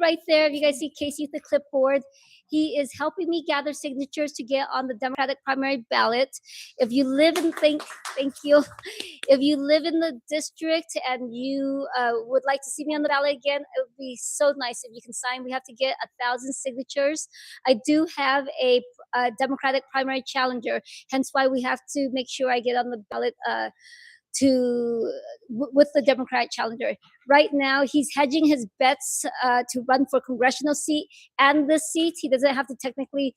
right there, if you guys see Casey with the clipboard, he is helping me gather signatures to get on the Democratic primary ballot. If you live in, thank you. If you live in the district and you would like to see me on the ballot again, it would be so nice if you can sign. We have to get 1,000 signatures. I do have a Democratic primary challenger, hence why we have to make sure I get on the ballot with the Democratic challenger. Right now, he's hedging his bets to run for congressional seat and this seat. He doesn't have to technically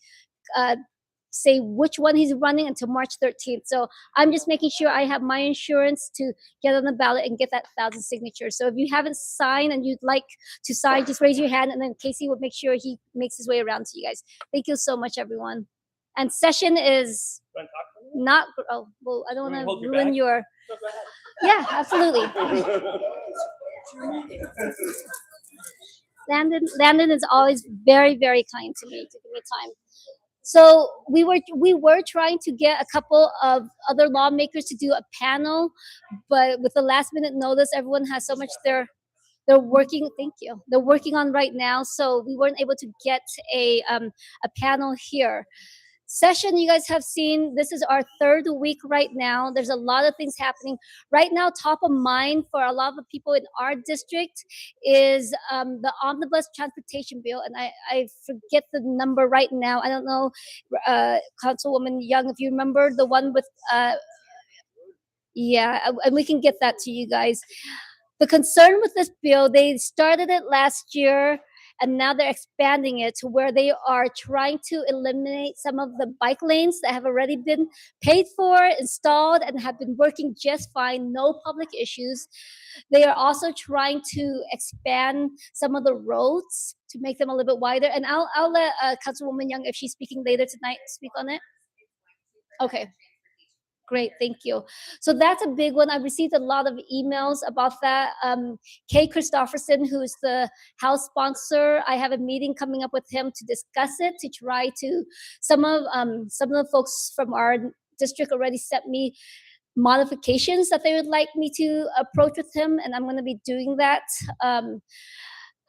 say which one he's running until March 13th. So I'm just making sure I have my insurance to get on the ballot and get that 1,000 signatures. So if you haven't signed and you'd like to sign, just raise your hand, and then Casey will make sure he makes his way around to you guys. Thank you so much, everyone. And session is not, oh, well, I don't want to ruin your, yeah, absolutely. Landon is always very, very kind to me, to give me time. So we were trying to get a couple of other lawmakers to do a panel, but with the last minute notice, everyone has so much they're working. Thank you. They're working on right now, so we weren't able to get a panel here. Session, you guys have seen, this is our third week right now. There's a lot of things happening. Right now, top of mind for a lot of the people in our district is the Omnibus Transportation Bill, and I forget the number right now. I don't know, Councilwoman Young, if you remember the one with, yeah, and we can get that to you guys. The concern with this bill, they started it last year, and now they're expanding it to where they are trying to eliminate some of the bike lanes that have already been paid for, installed, and have been working just fine, no public issues. They are also trying to expand some of the roads to make them a little bit wider. And I'll let Councilwoman Young, if she's speaking later tonight, speak on it. Okay. Great, thank you. So that's a big one. I've received a lot of emails about that. Kay Christopherson, who is the House sponsor, I have a meeting coming up with him to discuss it, to try to, some of the folks from our district already sent me modifications that they would like me to approach with him, and I'm going to be doing that.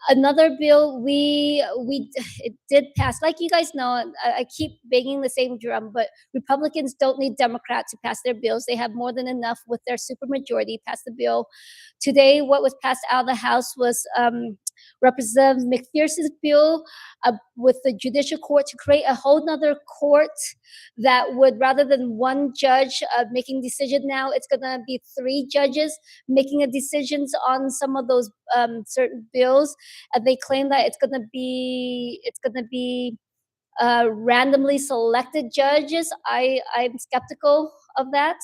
Another bill it did pass. Like you guys know, I keep banging the same drum, but Republicans don't need Democrats to pass their bills. They have more than enough with their supermajority pass the bill. Today, what was passed out of the House was Representative McPherson's bill with the judicial court to create a whole nother court that would, rather than one judge making decision now, it's going to be 3 judges making a decisions on some of those certain bills. And they claim that it's going to be randomly selected judges. I'm skeptical of that,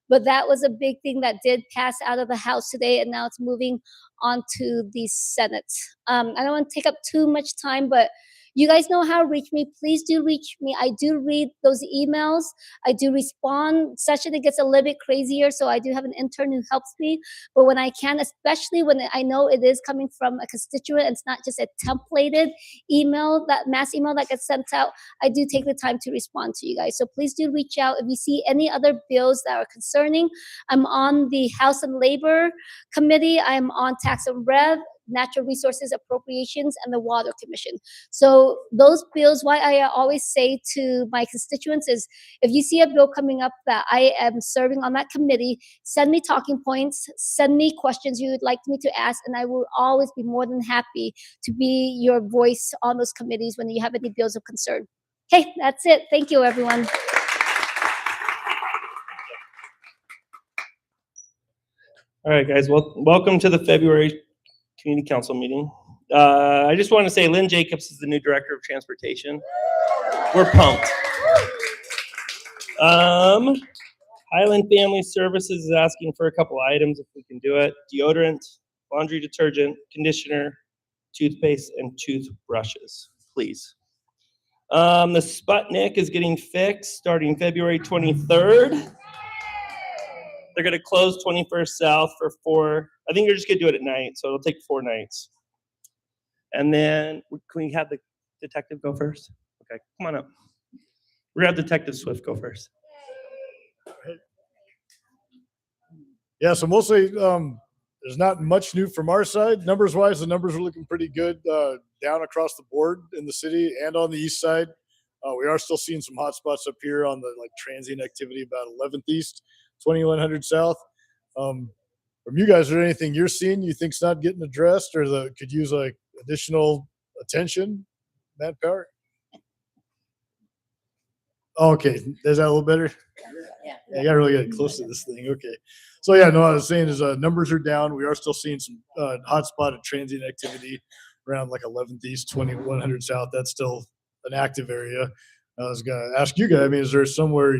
but that was a big thing that did pass out of the House today, and now it's moving on to the Senate. I don't want to take up too much time, but you guys know how to reach me. Please do reach me. I do read those emails. I do respond. Session, it gets a little bit crazier, so I do have an intern who helps me. But when I can, especially when I know it is coming from a constituent, it's not just a templated email, that mass email that gets sent out, I do take the time to respond to you guys. So please do reach out. If you see any other bills that are concerning, I'm on the House and Labor Committee. I'm on Tax and Rev, Natural Resources Appropriations, and the Water Commission. So those bills, why I always say to my constituents is, if you see a bill coming up that I am serving on that committee, send me talking points, send me questions you would like me to ask, and I will always be more than happy to be your voice on those committees when you have any bills of concern. Okay, that's it. Thank you, everyone. All right, guys, well, welcome to the February Community Council meeting. I just want to say Lynn Jacobs is the new Director of Transportation. We're pumped. Highland Family Services is asking for a couple items if we can do it. Deodorant, laundry detergent, conditioner, toothpaste, and toothbrushes, please. The Sputnik is getting fixed starting February 23rd. They're going to close 21st South for 4. I think they're just going to do it at night, so it'll take 4 nights. And then, can we have the detective go first? Okay, come on up. We're going to have Detective Swift go first. Yeah, so mostly there's not much new from our side. Numbers wise, the numbers are looking pretty good down across the board in the city and on the east side. We are still seeing some hot spots up here on the like transient activity about 11th East, 2100 South. From you guys, is there anything you're seeing you think's not getting addressed or that could use like additional attention, manpower? Okay, is that a little better? Yeah, you gotta really get close to this thing. Okay. So yeah, no, I was saying is numbers are down. We are still seeing some hotspot and transient activity around like 11th East, 2100 South. That's still an active area. I was gonna ask you guys. I mean, is there somewhere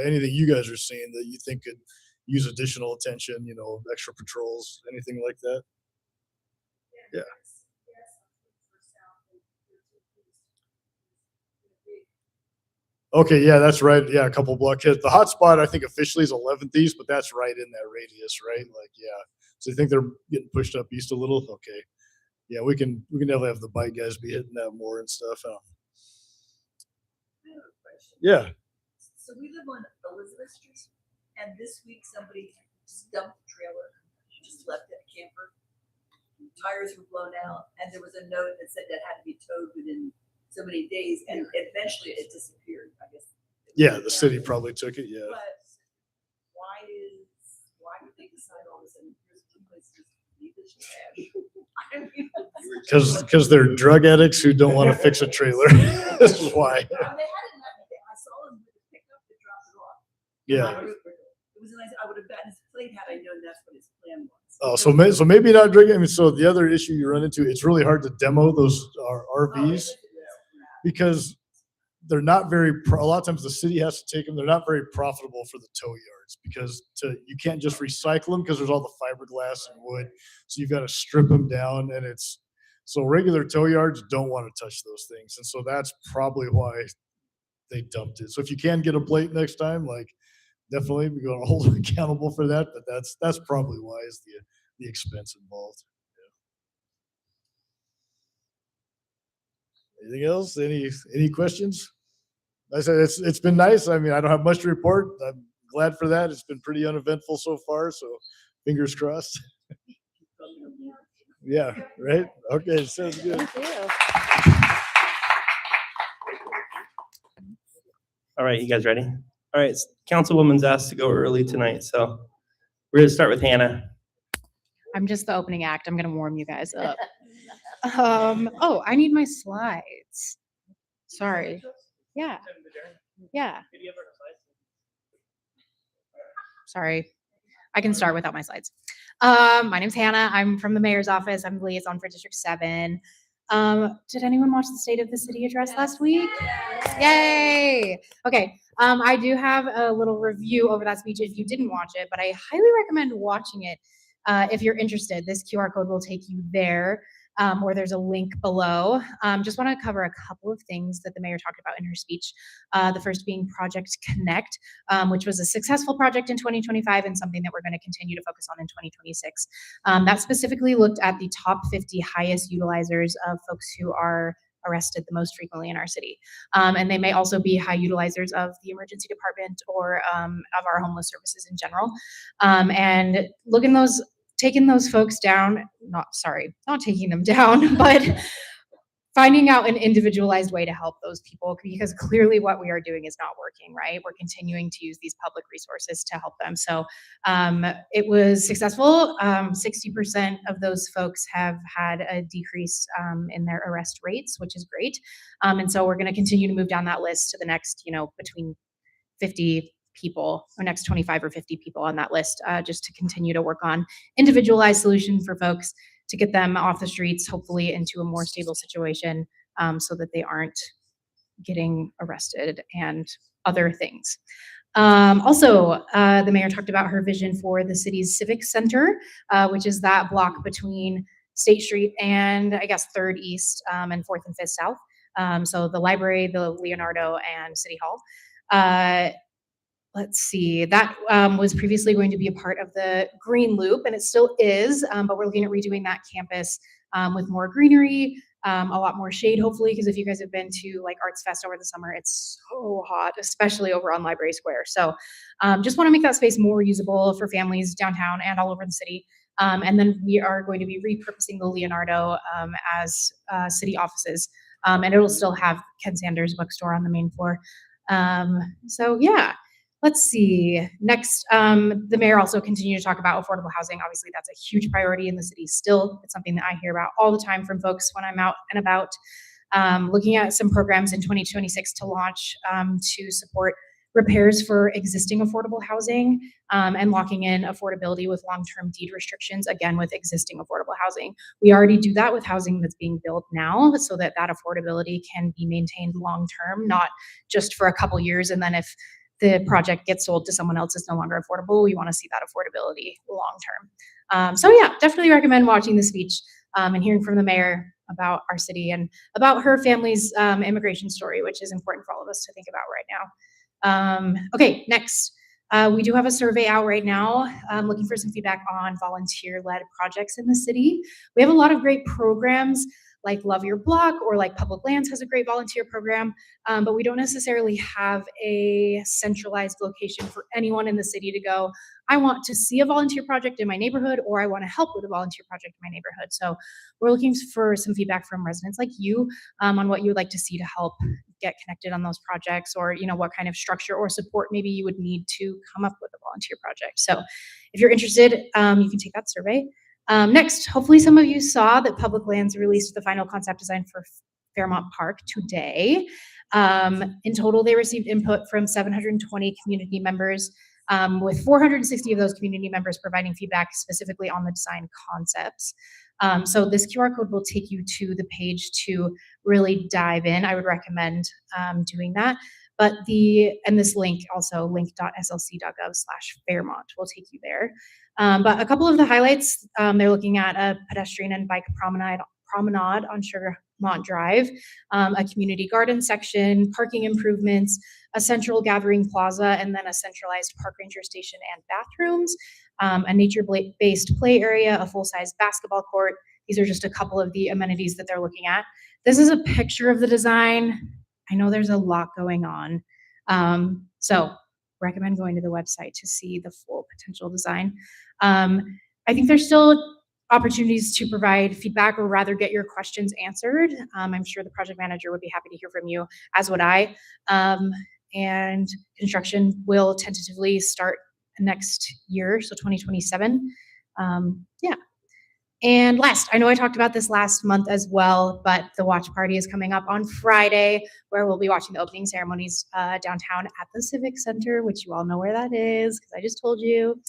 anything you guys are seeing that you think could use additional attention? You know, extra patrols, anything like that? Yeah. Okay, yeah, that's right. Yeah, a couple block hits. The hot spot, I think officially is 11th East, but that's right in that radius, right? Like, yeah. So you think they're getting pushed up east a little? Okay. Yeah, we can definitely have the bike guys be hitting that more and stuff. I have a question. Yeah. So we live on Elizabeth Street, and this week somebody just dumped the trailer, just left it camper. Tires were blown out, and there was a note that said that had to be towed within so many days, and eventually it disappeared, I guess. Yeah, the city probably took it. Yeah. But why would they decide all this and here's two places to leave this trash? I mean, Because they're drug addicts who don't want to fix a trailer. This is why. they had it. I saw them with the pickup that dropped it off. Yeah. It was nice. I would have gotten his plate had I known that's what his plan was. Oh, so maybe not drug. I mean, so the other issue you run into, it's really hard to demo those RVs because they're not very. A lot of times the city has to take them. They're not very profitable for the tow yards because you can't just recycle them because there's all the fiberglass and wood. So you've got to strip them down, and so regular tow yards don't want to touch those things, and so that's probably why they dumped it. So if you can get a plate next time, like definitely we're going to hold them accountable for that. But that's probably why is the expense involved. Yeah. Anything else? Any questions? I said it's been nice. I mean, I don't have much to report. I'm glad for that. It's been pretty uneventful so far. So fingers crossed. Yeah. Right. Okay. Sounds good. Thank you. All right, you guys ready? All right, Councilwoman's asked to go early tonight, so we're gonna start with Hannah. I'm just the opening act. I'm gonna warm you guys up. Oh, I need my slides. Sorry. Yeah. Yeah. Sorry. I can start without my slides. My name's Hannah. I'm from the mayor's office. I'm the liaison for District 7. Did anyone watch the State of the City address last week? Yay! Okay. I do have a little review over that speech if you didn't watch it, but I highly recommend watching it if you're interested. This QR code will take you there, or there's a link below. Just want to cover a couple of things that the mayor talked about in her speech. The first being Project Connect, which was a successful project in 2025 and something that we're going to continue to focus on in 2026. That specifically looked at the top 50 highest utilizers of folks who are arrested the most frequently in our city. And they may also be high utilizers of the emergency department or of our homeless services in general. And taking those folks down, not taking them down, but finding out an individualized way to help those people, because clearly what we are doing is not working, right? We're continuing to use these public resources to help them. So it was successful. 60% of those folks have had a decrease in their arrest rates, which is great. And so we're going to continue to move down that list to the next, between 50 people or next 25 or 50 people on that list, just to continue to work on individualized solutions for folks to get them off the streets, hopefully into a more stable situation, so that they aren't getting arrested and other things. Also, the mayor talked about her vision for the city's civic center, which is that block between State Street and I guess 3rd East and 4th and 5th South. So the library, the Leonardo, and City Hall. Let's see, that was previously going to be a part of the Green Loop, and it still is, but we're looking at redoing that campus with more greenery, a lot more shade, hopefully, because if you guys have been to like Arts Fest over the summer, it's so hot, especially over on Library Square. So just want to make that space more usable for families downtown and all over the city. And then we are going to be repurposing the Leonardo as city offices. And it'll still have Ken Sanders bookstore on the main floor. So yeah, let's see. Next, the mayor also continued to talk about affordable housing. Obviously, that's a huge priority in the city still. It's something that I hear about all the time from folks when I'm out and about. Looking at some programs in 2026 to launch to support repairs for existing affordable housing and locking in affordability with long-term deed restrictions, again, with existing affordable housing. We already do that with housing that's being built now so that that affordability can be maintained long-term, not just for a couple years. And then if the project gets sold to someone else, it's no longer affordable. We want to see that affordability long-term. So yeah, definitely recommend watching the speech and hearing from the mayor about our city and about her family's immigration story, which is important for all of us to think about right now. Okay, next. We do have a survey out right now looking for some feedback on volunteer-led projects in the city. We have a lot of great programs like Love Your Block or like Public Lands has a great volunteer program, but we don't necessarily have a centralized location for anyone in the city to go, I want to see a volunteer project in my neighborhood, or I want to help with a volunteer project in my neighborhood. So we're looking for some feedback from residents like you on what you would like to see to help get connected on those projects, or what kind of structure or support maybe you would need to come up with a volunteer project. So if you're interested, you can take that survey. Next, hopefully some of you saw that Public Lands released the final concept design for Fairmont Park today. In total, they received input from 720 community members, with 460 of those community members providing feedback specifically on the design concepts. So this QR code will take you to the page to really dive in. I would recommend doing that. But this link also, link.slc.gov/Fairmont, will take you there. But a couple of the highlights, they're looking at a pedestrian and bike promenade on Sugarmont Drive, a community garden section, parking improvements, a central gathering plaza, and then a centralized park ranger station and bathrooms, a nature-based play area, a full-size basketball court. These are just a couple of the amenities that they're looking at. This is a picture of the design. I know there's a lot going on. So recommend going to the website to see the full potential design. I think there's still opportunities to provide feedback or rather get your questions answered. I'm sure the project manager would be happy to hear from you, as would I. And construction will tentatively start next year, so 2027. Yeah. And last, I know I talked about this last month as well, but the watch party is coming up on Friday, where we'll be watching the opening ceremonies downtown at the Civic Center, which you all know where that is because I just told you.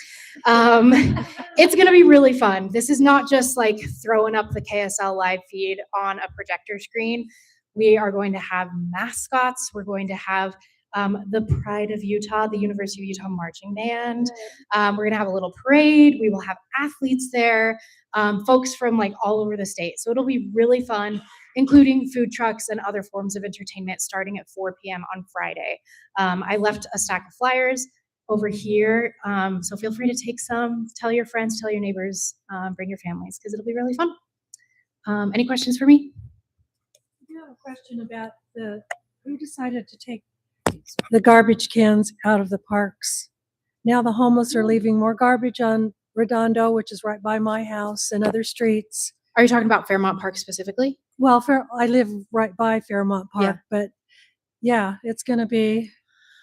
It's going to be really fun. This is not just like throwing up the KSL live feed on a projector screen. We are going to have mascots. We're going to have the Pride of Utah, the University of Utah Marching Band. We're going to have a little parade. We will have athletes there, folks from like all over the state. So it'll be really fun, including food trucks and other forms of entertainment starting at 4 p.m. on Friday. I left a stack of flyers over here. So feel free to take some, tell your friends, tell your neighbors, bring your families, because it'll be really fun. Any questions for me? I have a question about who decided to take the garbage cans out of the parks. Now the homeless are leaving more garbage on Redondo, which is right by my house, and other streets. Are you talking about Fairmont Park specifically? Well, I live right by Fairmont Park, Yeah. but yeah, it's going to be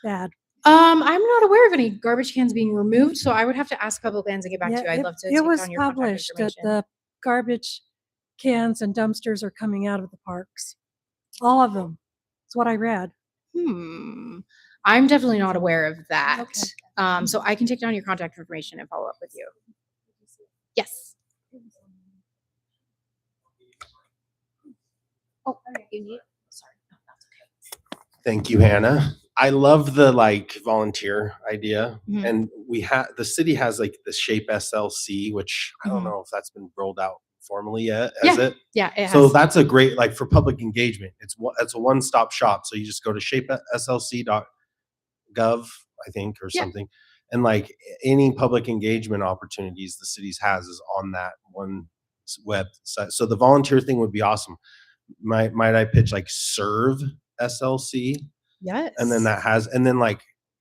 bad. I'm not aware of any garbage cans being removed, so I would have to ask Public Lands and get back to you. I'd love to It take was down your contact published that information. the garbage cans and dumpsters are coming out of the parks. All of them. That's what I read. I'm definitely not aware of that. Okay. So I can take down your contact information and follow up with you. Yes. Oh, you need. Sorry, no, that's okay. Thank you, Hannah. I love the volunteer idea. Mhm. And the city has like the Shape SLC, which I don't Mhm. know if that's been rolled out formally yet, has it? Yeah, it has. So that's a great, for public engagement. It's a one-stop shop. So you just go to shapeslc.gov, I think, or Yeah. something. And any public engagement opportunities the cities has is on that one website. So the volunteer thing would be awesome. Might I pitch Serve SLC? Yes. And then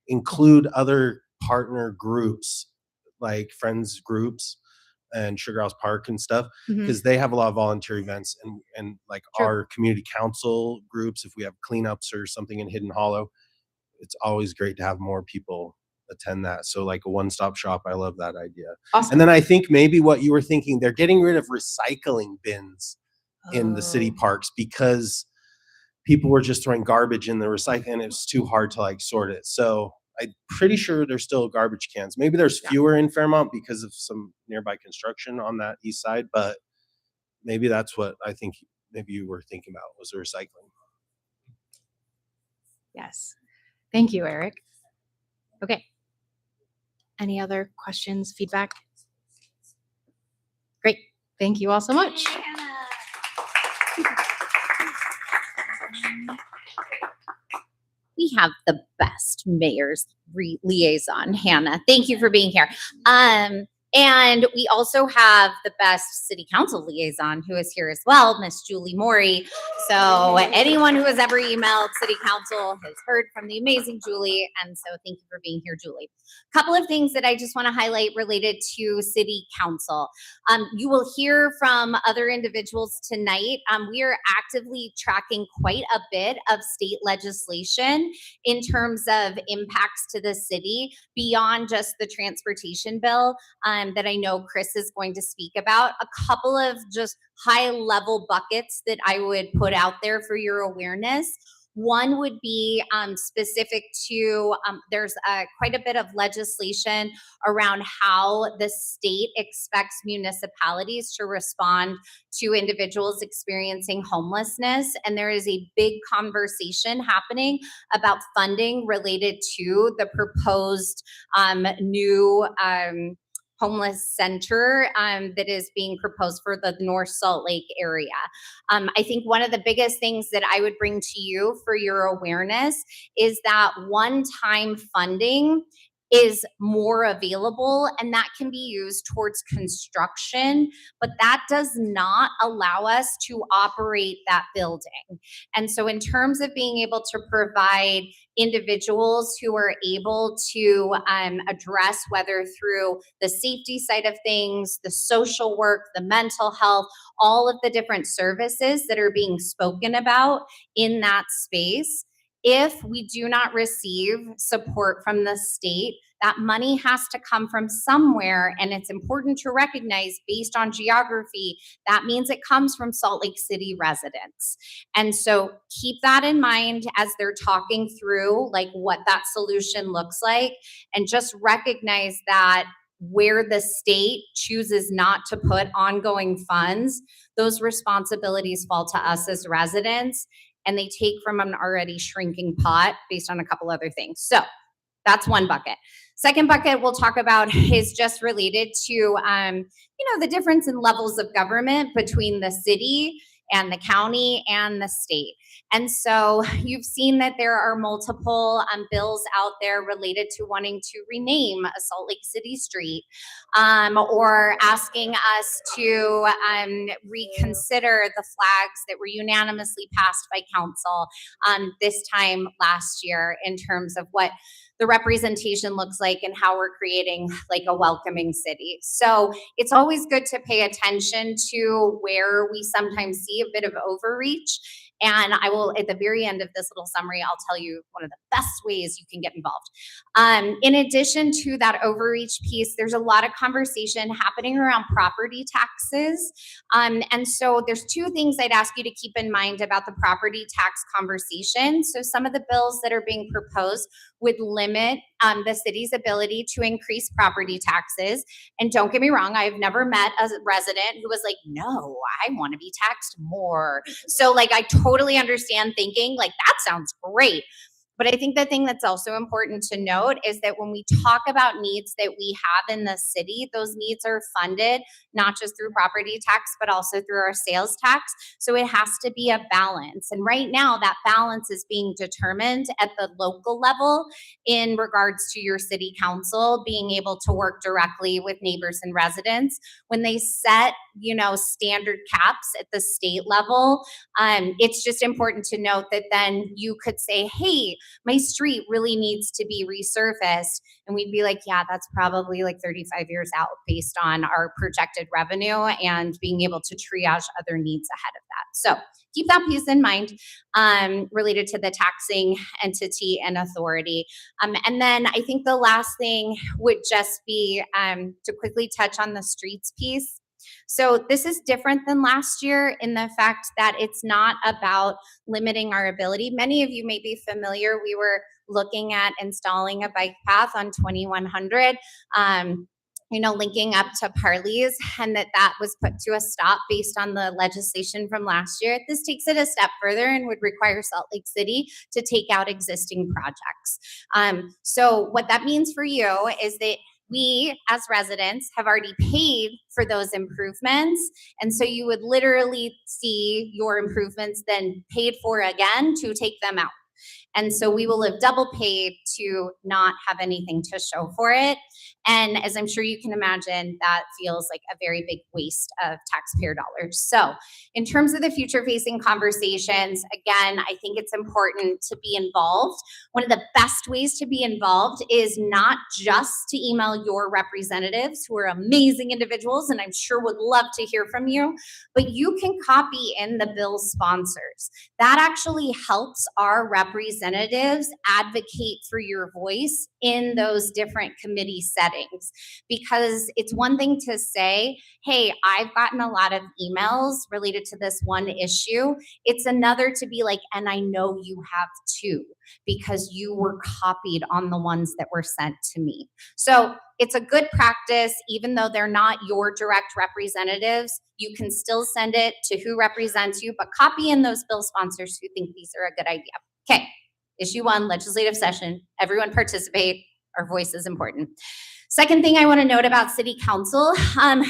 include other partner groups, like friends groups, and Sugar House Park and stuff, Mhm. because they have a lot of volunteer events and like True. our community council groups, if we have cleanups or something in Hidden Hollow, it's always great to have more people attend that. So like a one-stop shop, I love that idea. Awesome. And then I think maybe what you were thinking, they're getting rid of recycling bins in the city Oh. parks because people were just throwing garbage in the recycling and it's too hard to like sort it. So I'm pretty sure there's still garbage cans. Maybe there's Yeah. fewer in Fairmont because of some nearby construction on that east side, but maybe that's what I think maybe you were thinking about was the recycling. Yes. Thank you, Eric. Okay. Any other questions, feedback? Great. Thank you all so much. We have the best mayor's liaison, Hannah. Thank you for being here. And we also have the best city council liaison who is here as well, Miss Julie Maury. So anyone who has ever emailed city council has heard from the amazing Julie. And so thank you for being here, Julie. A couple of things that I just want to highlight related to city council. You will hear from other individuals tonight. We are actively tracking quite a bit of state legislation in terms of impacts to the city beyond just the transportation bill that I know Chris is going to speak about. A couple of just high level buckets that I would put out there for your awareness. One would be specific to, there's quite a bit of legislation around how the state expects municipalities to respond to individuals experiencing homelessness. And there is a big conversation happening about funding related to the proposed new homeless center that is being proposed for the North Salt Lake area. I think one of the biggest things that I would bring to you for your awareness is that one-time funding is more available, and that can be used towards construction, but that does not allow us to operate that building. And so in terms of being able to provide individuals who are able to address, whether through the safety side of things, the social work, the mental health, all of the different services that are being spoken about in that space, if we do not receive support from the state, that money has to come from somewhere. And it's important to recognize, based on geography, that means it comes from Salt Lake City residents. And so keep that in mind as they're talking through like what that solution looks like. And just recognize that where the state chooses not to put ongoing funds, those responsibilities fall to us as residents, and they take from an already shrinking pot based on a couple other things. So that's one bucket. Second bucket we'll talk about is just related to, the difference in levels of government between the city and the county and the state. And so you've seen that there are multiple bills out there related to wanting to rename a Salt Lake City street, or asking us to reconsider the flags that were unanimously passed by council this time last year in terms of what the representation looks like and how we're creating like a welcoming city. So it's always good to pay attention to where we sometimes see a bit of overreach. And I will, at the very end of this little summary, I'll tell you one of the best ways you can get involved. In addition to that overreach piece, there's a lot of conversation happening around property taxes. And so there's two things I'd ask you to keep in mind about the property tax conversation. So some of the bills that are being proposed would limit the city's ability to increase property taxes. And don't get me wrong, I've never met a resident who was like, no, I want to be taxed more. So like, I totally understand thinking like, that sounds great. But I think the thing that's also important to note is that when we talk about needs that we have in the city, those needs are funded not just through property tax, but also through our sales tax. So it has to be a balance. And right now that balance is being determined at the local level in regards to your city council being able to work directly with neighbors and residents. When they set, standard caps at the state level, it's just important to note that then you could say, hey, my street really needs to be resurfaced. And we'd be like, yeah, that's probably like 35 years out based on our projected revenue and being able to triage other needs ahead of that. So keep that piece in mind related to the taxing entity and authority. And then I think the last thing would just be to quickly touch on the streets piece. So this is different than last year in the fact that it's not about limiting our ability. Many of you may be familiar, we were looking at installing a bike path on 2100. Linking up to Parley's, and that was put to a stop based on the legislation from last year. This takes it a step further and would require Salt Lake City to take out existing projects. So what that means for you is that we as residents have already paid for those improvements. And so you would literally see your improvements then paid for again to take them out. And so we will have double paid to not have anything to show for it. And as I'm sure you can imagine, that feels like a very big waste of taxpayer dollars. So in terms of the future facing conversations, again, I think it's important to be involved. One of the best ways to be involved is not just to email your representatives, who are amazing individuals and I'm sure would love to hear from you, but you can copy in the bill sponsors. That actually helps our representatives advocate for your voice in those different committee settings. Because it's one thing to say, hey, I've gotten a lot of emails related to this one issue. It's another to be like, and I know you have too, because you were copied on the ones that were sent to me. So it's a good practice, even though they're not your direct representatives, you can still send it to who represents you, but copy in those bill sponsors who think these are a good idea. Okay, issue 1, legislative session. Everyone participate. Our voice is important. Second thing I want to note about City Council.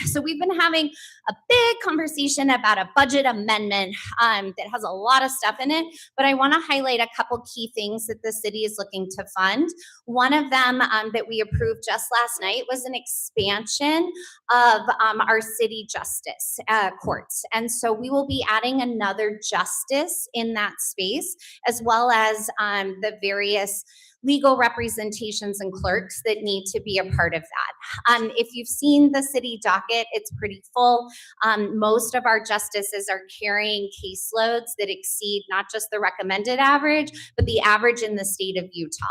So we've been having a big conversation about a budget amendment that has a lot of stuff in it, but I want to highlight a couple key things that the city is looking to fund. One of them that we approved just last night was an expansion of our city justice courts. And so we will be adding another justice in that space, as well as the various legal representations and clerks that need to be a part of that. If you've seen the city docket, it's pretty full. Most of our justices are carrying caseloads that exceed not just the recommended average, but the average in the state of Utah.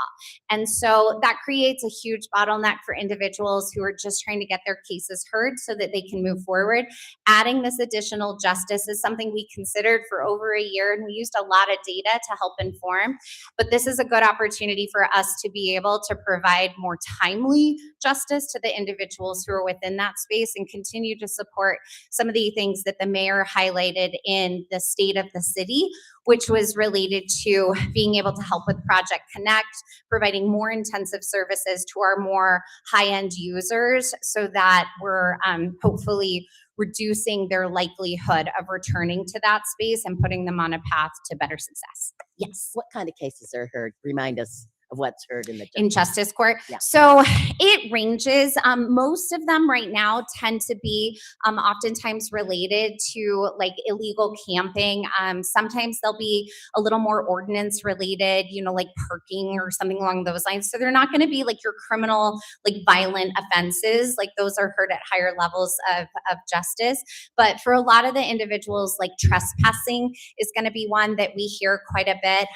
And so that creates a huge bottleneck for individuals who are just trying to get their cases heard so that they can move forward. Adding this additional justice is something we considered for over a year, and we used a lot of data to help inform. But this is a good opportunity for us to be able to provide more timely justice to the individuals who are within that space and continue to support some of the things that the mayor highlighted in the state of the city, which was related to being able to help with Project Connect, providing more intensive services to our more high-end users so that we're hopefully reducing their likelihood of returning to that space and putting them on a path to better success. Yes. What kind of cases are heard? Remind us of what's heard in the In justice court. Yeah. So it ranges. Most of them right now tend to be oftentimes related to like illegal camping. Sometimes they'll be a little more ordinance related, like parking or something along those lines. So they're not going to be like your criminal, like violent offenses. Like those are heard at higher levels of justice. But for a lot of the individuals, like trespassing is going to be one that we hear quite a bit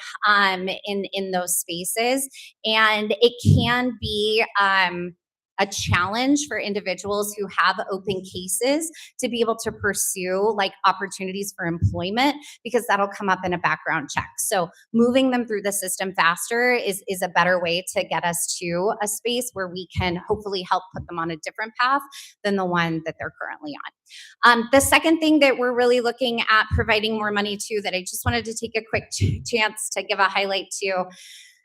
in those spaces. And it can be a challenge for individuals who have open cases to be able to pursue like opportunities for employment, because that'll come up in a background check. So moving them through the system faster is a better way to get us to a space where we can hopefully help put them on a different path than the one that they're currently on. The second thing that we're really looking at providing more money to, that I just wanted to take a quick chance to give a highlight to.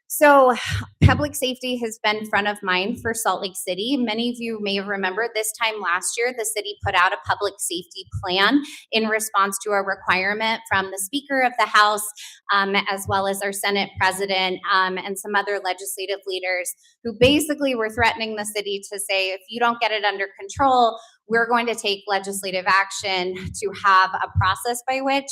So public safety has been front of mind for Salt Lake City. Many of you may have remembered this time last year, the city put out a public safety plan in response to a requirement from the Speaker of the House, as well as our Senate President and some other legislative leaders who basically were threatening the city to say, if you don't get it under control, we're going to take legislative action to have a process by which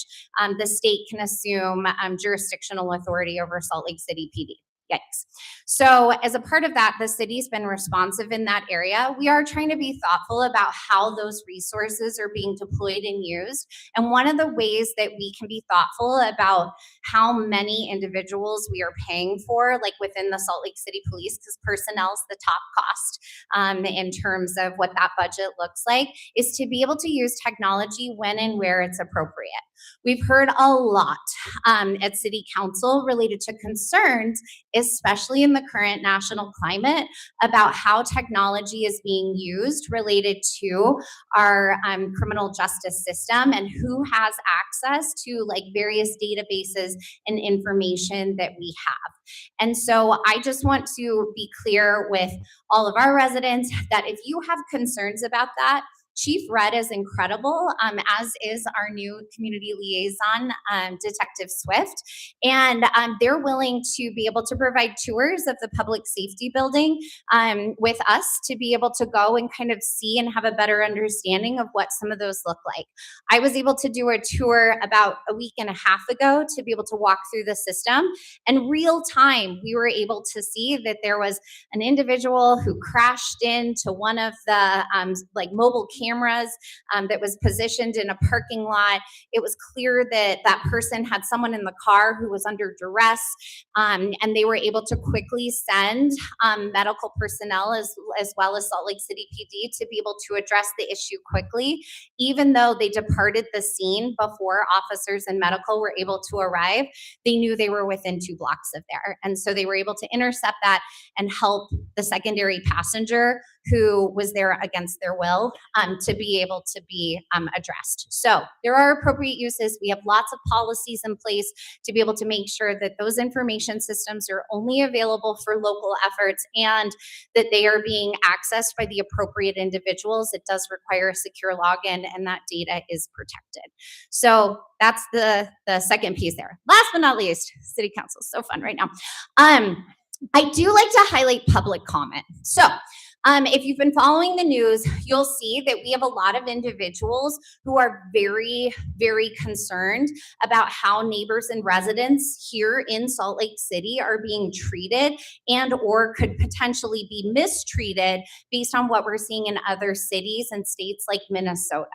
the state can assume jurisdictional authority over Salt Lake City PD. Yikes. So as a part of that, the city's been responsive in that area. We are trying to be thoughtful about how those resources are being deployed and used. And one of the ways that we can be thoughtful about how many individuals we are paying for, like within the Salt Lake City Police, because personnel is the top cost in terms of what that budget looks like, is to be able to use technology when and where it's appropriate. We've heard a lot at City Council related to concerns, especially in the current national climate, about how technology is being used related to our criminal justice system and who has access to like various databases and information that we have. And so I just want to be clear with all of our residents that if you have concerns about that, Chief Red is incredible, as is our new community liaison, Detective Swift. And they're willing to be able to provide tours of the public safety building with us to be able to go and kind of see and have a better understanding of what some of those look like. I was able to do a tour about a week and a half ago to be able to walk through the system. And real time, we were able to see that there was an individual who crashed into one of the like mobile cameras that was positioned in a parking lot. It was clear that that person had someone in the car who was under duress, and they were able to quickly send medical personnel as well as Salt Lake City PD to be able to address the issue quickly, even though they departed the scene before officers and medical were able to arrive. They knew they were within 2 blocks of there, and so they were able to intercept that and help the secondary passenger who was there against their will to be able to be addressed. So there are appropriate uses. We have lots of policies in place to be able to make sure that those information systems are only available for local efforts and that they are being accessed by the appropriate individuals. It does require a secure login and that data is protected. So that's the second piece there. Last but not least, City Council is so fun right now. I do like to highlight public comment. So if you've been following the news, you'll see that we have a lot of individuals who are very, very concerned about how neighbors and residents here in Salt Lake City are being treated and or could potentially be mistreated based on what we're seeing in other cities and states like Minnesota.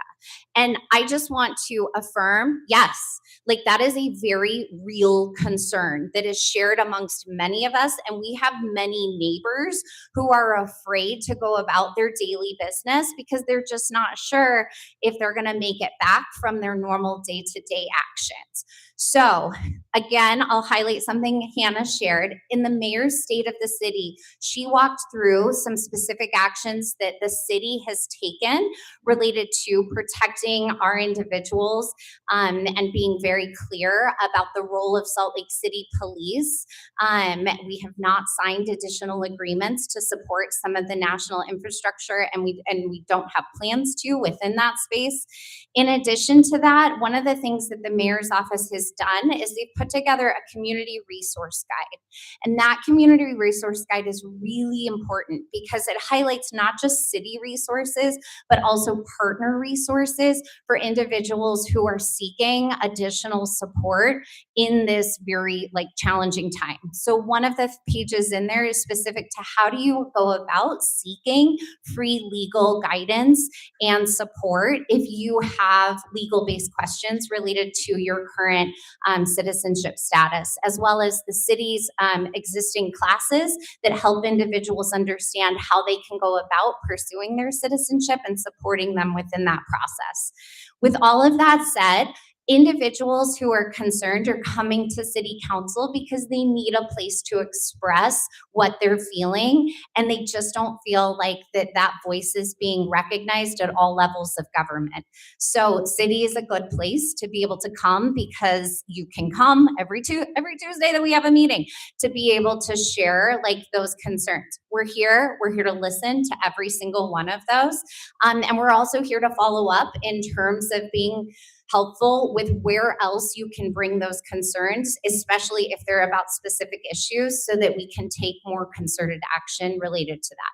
And I just want to affirm, yes, like that is a very real concern that is shared amongst many of us. And we have many neighbors who are afraid to go about their daily business because they're just not sure if they're going to make it back from their normal day-to-day actions. So again, I'll highlight something Hannah shared. In the mayor's state of the city, she walked through some specific actions that the city has taken related to protecting our individuals and being very clear about the role of Salt Lake City Police. We have not signed additional agreements to support some of the national infrastructure, and we don't have plans to within that space. In addition to that, one of the things that the mayor's office has done is they've put together a community resource guide. And that community resource guide is really important because it highlights not just city resources, but also partner resources for individuals who are seeking additional support in this very challenging time. So one of the pages in there is specific to how do you go about seeking free legal guidance and support if you have legal-based questions related to your current citizenship status, as well as the city's existing classes that help individuals understand how they can go about pursuing their citizenship and supporting them within that process. With all of that said, individuals who are concerned are coming to City Council because they need a place to express what they're feeling, and they just don't feel like that voice is being recognized at all levels of government. So City is a good place to be able to come because you can come every Tuesday that we have a meeting to be able to share those concerns. We're here to listen to every single one of those. And we're also here to follow up in terms of being helpful with where else you can bring those concerns, especially if they're about specific issues, so that we can take more concerted action related to that.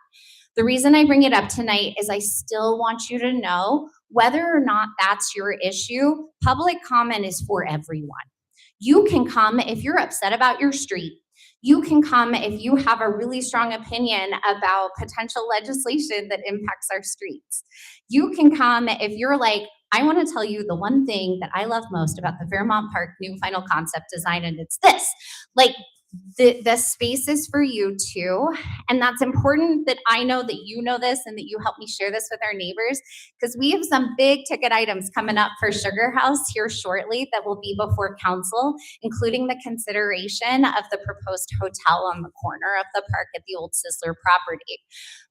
The reason I bring it up tonight is I still want you to know whether or not that's your issue, public comment is for everyone. You can come if you're upset about your street. You can come if you have a really strong opinion about potential legislation that impacts our streets. You can come if you're like, I want to tell you the one thing that I love most about the Fairmont Park new final concept design, and it's this. Like, the space is for you too. And that's important that I know that you know this and that you help me share this with our neighbors, because we have some big ticket items coming up for Sugar House here shortly that will be before council, including the consideration of the proposed hotel on the corner of the park at the old Sizzler property.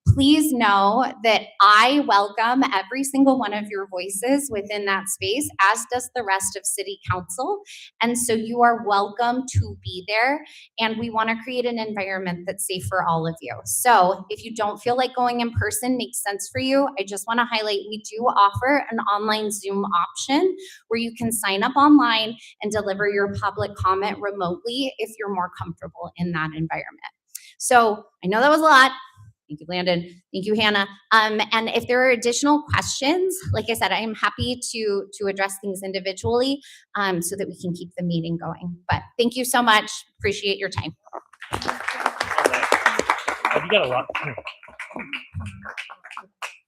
Please know that I welcome every single one of your voices within that space, as does the rest of City Council. And so you are welcome to be there. And we want to create an environment that's safe for all of you. So if you don't feel like going in person makes sense for you, I just want to highlight we do offer an online Zoom option where you can sign up online and deliver your public comment remotely if you're more comfortable in that environment. So I know that was a lot. Thank you, Landon. Thank you, Hannah. And if there are additional questions, like I said, I am happy to address things individually so that we can keep the meeting going. But thank you so much. Appreciate your time. Have you got a lot?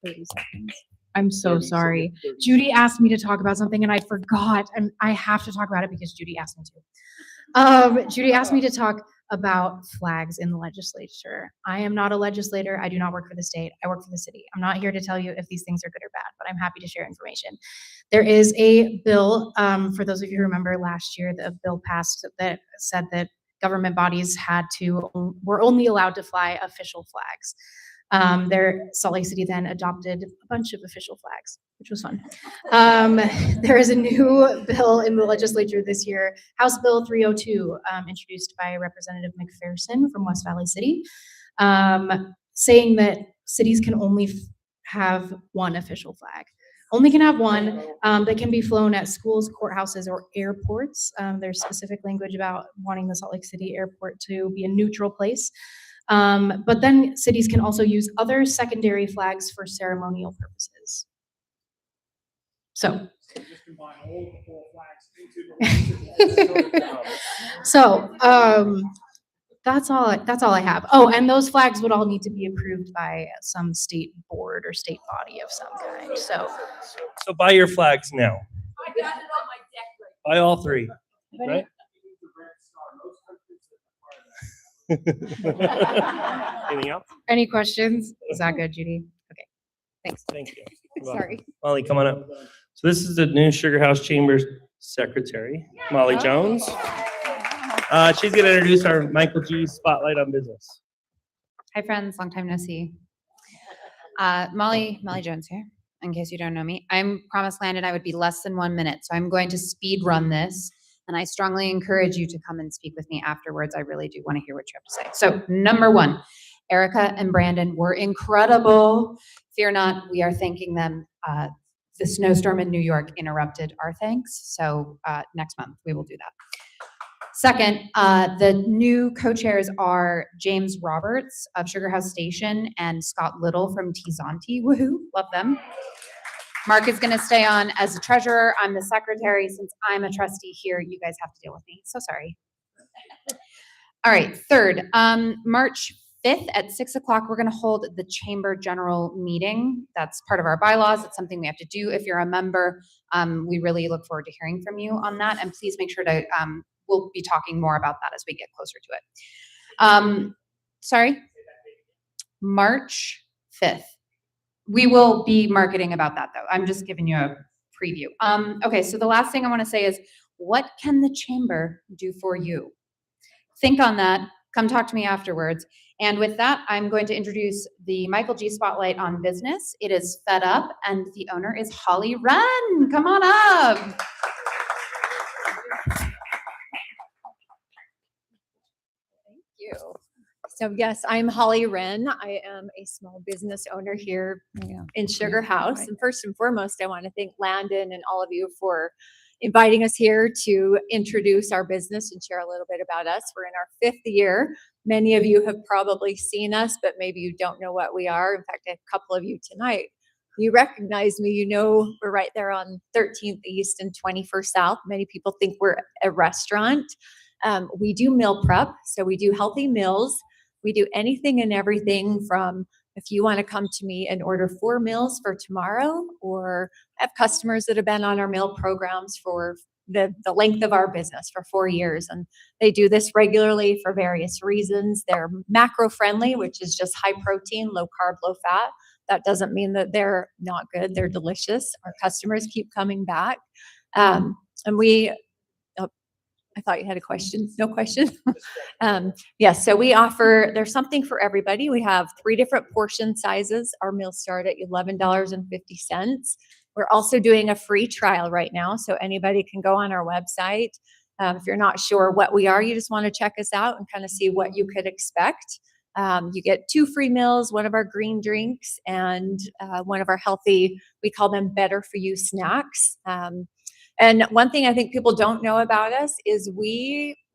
30 seconds. I'm so sorry. Judy asked me to talk about something and I forgot, and I have to talk about it because Judy asked me to. Judy asked me to talk about flags in the legislature. I am not a legislator. I do not work for the state. I work for the city. I'm not here to tell you if these things are good or bad, but I'm happy to share information. There is a bill, for those of you who remember last year, the bill passed that said that government bodies were only allowed to fly official flags. Salt Lake City then adopted a bunch of official flags, which was fun. There is a new bill in the legislature this year, House Bill 302, introduced by Representative McPherson from West Valley City, saying that cities can only have one official flag. Only can have one that can be flown at schools, courthouses, or airports. There's specific language about wanting the Salt Lake City airport to be a neutral place. But then cities can also use other secondary flags for ceremonial purposes. So. That's all I have. Oh, and those flags would all need to be approved by some state board or state body of some kind. So buy your flags now. I got it on my deck right Buy all three, right? Anything else? Any questions? Is that good, Judy? Okay, thanks. Thank you. You're welcome. Sorry. Molly, come on up. So this is the new Sugar House Chambers Secretary, Molly Jones. She's going to introduce our Michael G. Spotlight on Business. Hi, friends. Long time no see. Molly Jones here, in case you don't know me. I'm promised Landon I would be less than 1 minute, so I'm going to speed run this, and I strongly encourage you to come and speak with me afterwards. I really do want to hear what you have to say. So, number one, Erica and Brandon were incredible. Fear not, we are thanking them. The snowstorm in New York interrupted our thanks, so next month we will do that. Second, the new co-chairs are James Roberts of Sugar House Station and Scott Little from Tizanti. Woohoo, love them. Mark is going to stay on as a treasurer. I'm the secretary. Since I'm a trustee here, you guys have to deal with me. So sorry. All right, third, March 5th at 6 o'clock, we're going to hold the chamber general meeting. That's part of our bylaws. It's something we have to do. If you're a member, we really look forward to hearing from you on that. And please make sure to, we'll be talking more about that as we get closer to it. Sorry? March 5th. We will be marketing about that though. I'm just giving you a preview. Okay, so the last thing I want to say is, what can the chamber do for you? Think on that. Come talk to me afterwards. And with that, I'm going to introduce the Michael G. Spotlight on Business. It is Fed Up, and the owner is Holly Wren. Come on up. You. So yes, I'm Holly Wren. I am a small business owner here in Sugar House. And first and foremost, I want to thank Landon and all of you for inviting us here to introduce our business and share a little bit about us. We're in our 5th year. Many of you have probably seen us, but maybe you don't know what we are. In fact, a couple of you tonight, you recognize me. You know we're right there on 13th East and 21st South. Many people think we're a restaurant. We do meal prep, so we do healthy meals. We do anything and everything from if you want to come to me and order 4 meals for tomorrow, or I have customers that have been on our meal programs for the length of our business for 4 years, and they do this regularly for various reasons. They're macro friendly, which is just high protein, low carb, low fat. That doesn't mean that they're not good. They're delicious. Our customers keep coming back. And we, oh, I thought you had a question. No question. Yes, so we offer, there's something for everybody. We have 3 different portion sizes. Our meals start at $11.50. We're also doing a free trial right now, so anybody can go on our website. If you're not sure what we are, you just want to check us out and kind of see what you could expect. You get 2 free meals, 1 of our green drinks, and 1 of our healthy, we call them better for you snacks. And one thing I think people don't know about us is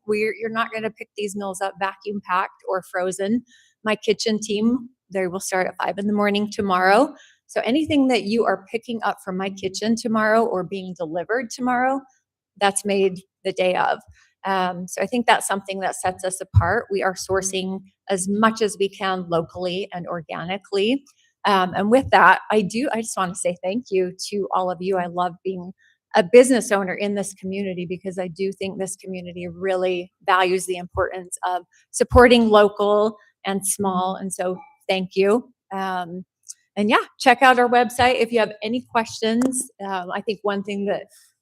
you're not going to pick these meals up vacuum packed or frozen. My kitchen team, they will start at 5 a.m. tomorrow. So anything that you are picking up from my kitchen tomorrow or being delivered tomorrow, that's made the day of. So I think that's something that sets us apart. We are sourcing as much as we can locally and organically. And with that, I just want to say thank you to all of you. I love being a business owner in this community because I do think this community really values the importance of supporting local and small. And so thank you. And yeah, check out our website if you have any questions. I think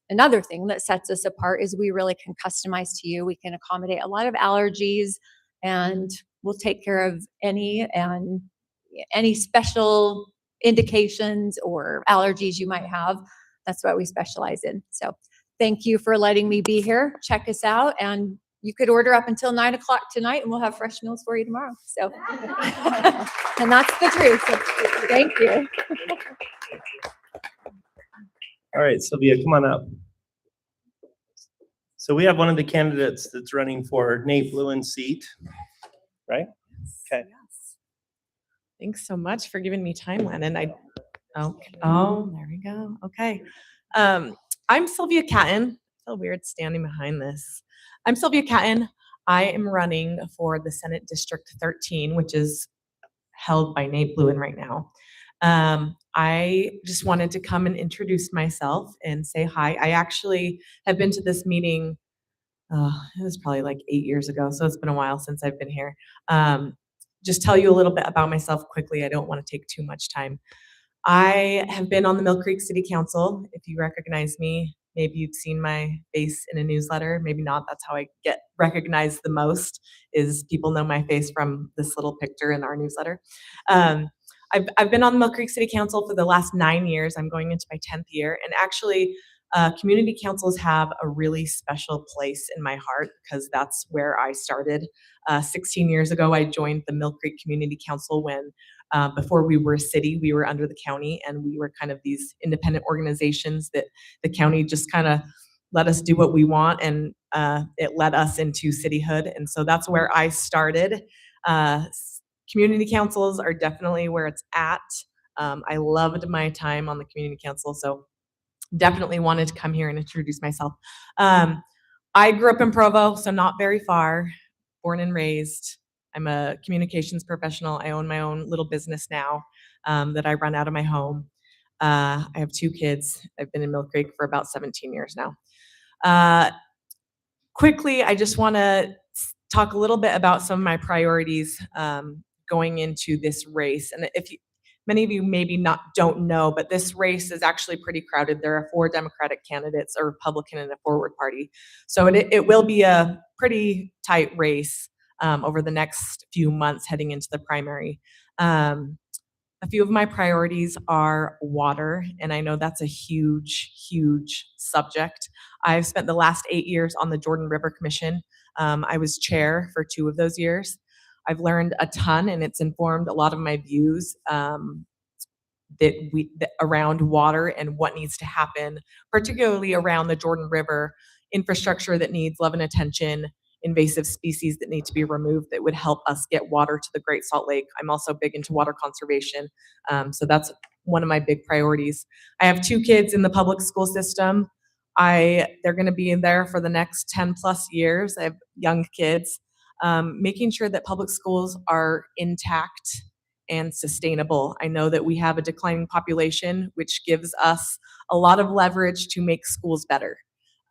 another thing that sets us apart is we really can customize to you. We can accommodate a lot of allergies, and we'll take care of any special indications or allergies you might have. That's what we specialize in. So thank you for letting me be here. Check us out, and you could order up until 9 o'clock tonight and we'll have fresh meals for you tomorrow. So, and that's the truth. So, thank you. All right, Sylvia, come on up. So we have one of the candidates that's running for Nate Lewin's seat, right? Okay. Yes. Thanks so much for giving me time, Landon. There we go. Okay. I'm Sylvia Catton. I feel weird standing behind this. I'm Sylvia Catton. I am running for the Senate District 13, which is held by Nate Lewin right now. I just wanted to come and introduce myself and say hi. I actually have been to this meeting, it was probably like 8 years ago, so it's been a while since I've been here. Just tell you a little bit about myself quickly. I don't want to take too much time. I have been on the Mill Creek City Council. If you recognize me, maybe you've seen my face in a newsletter, maybe not. That's how I get recognized the most, is people know my face from this little picture in our newsletter. I've been on the Mill Creek City Council for the last 9 years. I'm going into my 10th year. And actually, community councils have a really special place in my heart because that's where I started. 16 years ago, I joined the Mill Creek Community Council when before we were a city, we were under the county, and we were kind of these independent organizations that the county just kind of let us do what we want, and it led us into cityhood. And so that's where I started. Community councils are definitely where it's at. I loved my time on the community council, so definitely wanted to come here and introduce myself. I grew up in Provo, so not very far, born and raised. I'm a communications professional. I own my own little business now that I run out of my home. I have 2 kids. I've been in Mill Creek for about 17 years now. Quickly, I just want to talk a little bit about some of my priorities going into this race. And many of you maybe don't know, but this race is actually pretty crowded. There are 4 Democratic candidates, a Republican, and a Forward Party. So it will be a pretty tight race over the next few months heading into the primary. A few of my priorities are water, and I know that's a huge, huge subject. I've spent the last 8 years on the Jordan River Commission. I was chair for 2 of those years. I've learned a ton, and it's informed a lot of my views around water and what needs to happen, particularly around the Jordan River, infrastructure that needs love and attention, invasive species that need to be removed that would help us get water to the Great Salt Lake. I'm also big into water conservation, so that's one of my big priorities. I have 2 kids in the public school system. They're going to be in there for the next 10 plus years. I have young kids. Making sure that public schools are intact and sustainable. I know that we have a declining population, which gives us a lot of leverage to make schools better.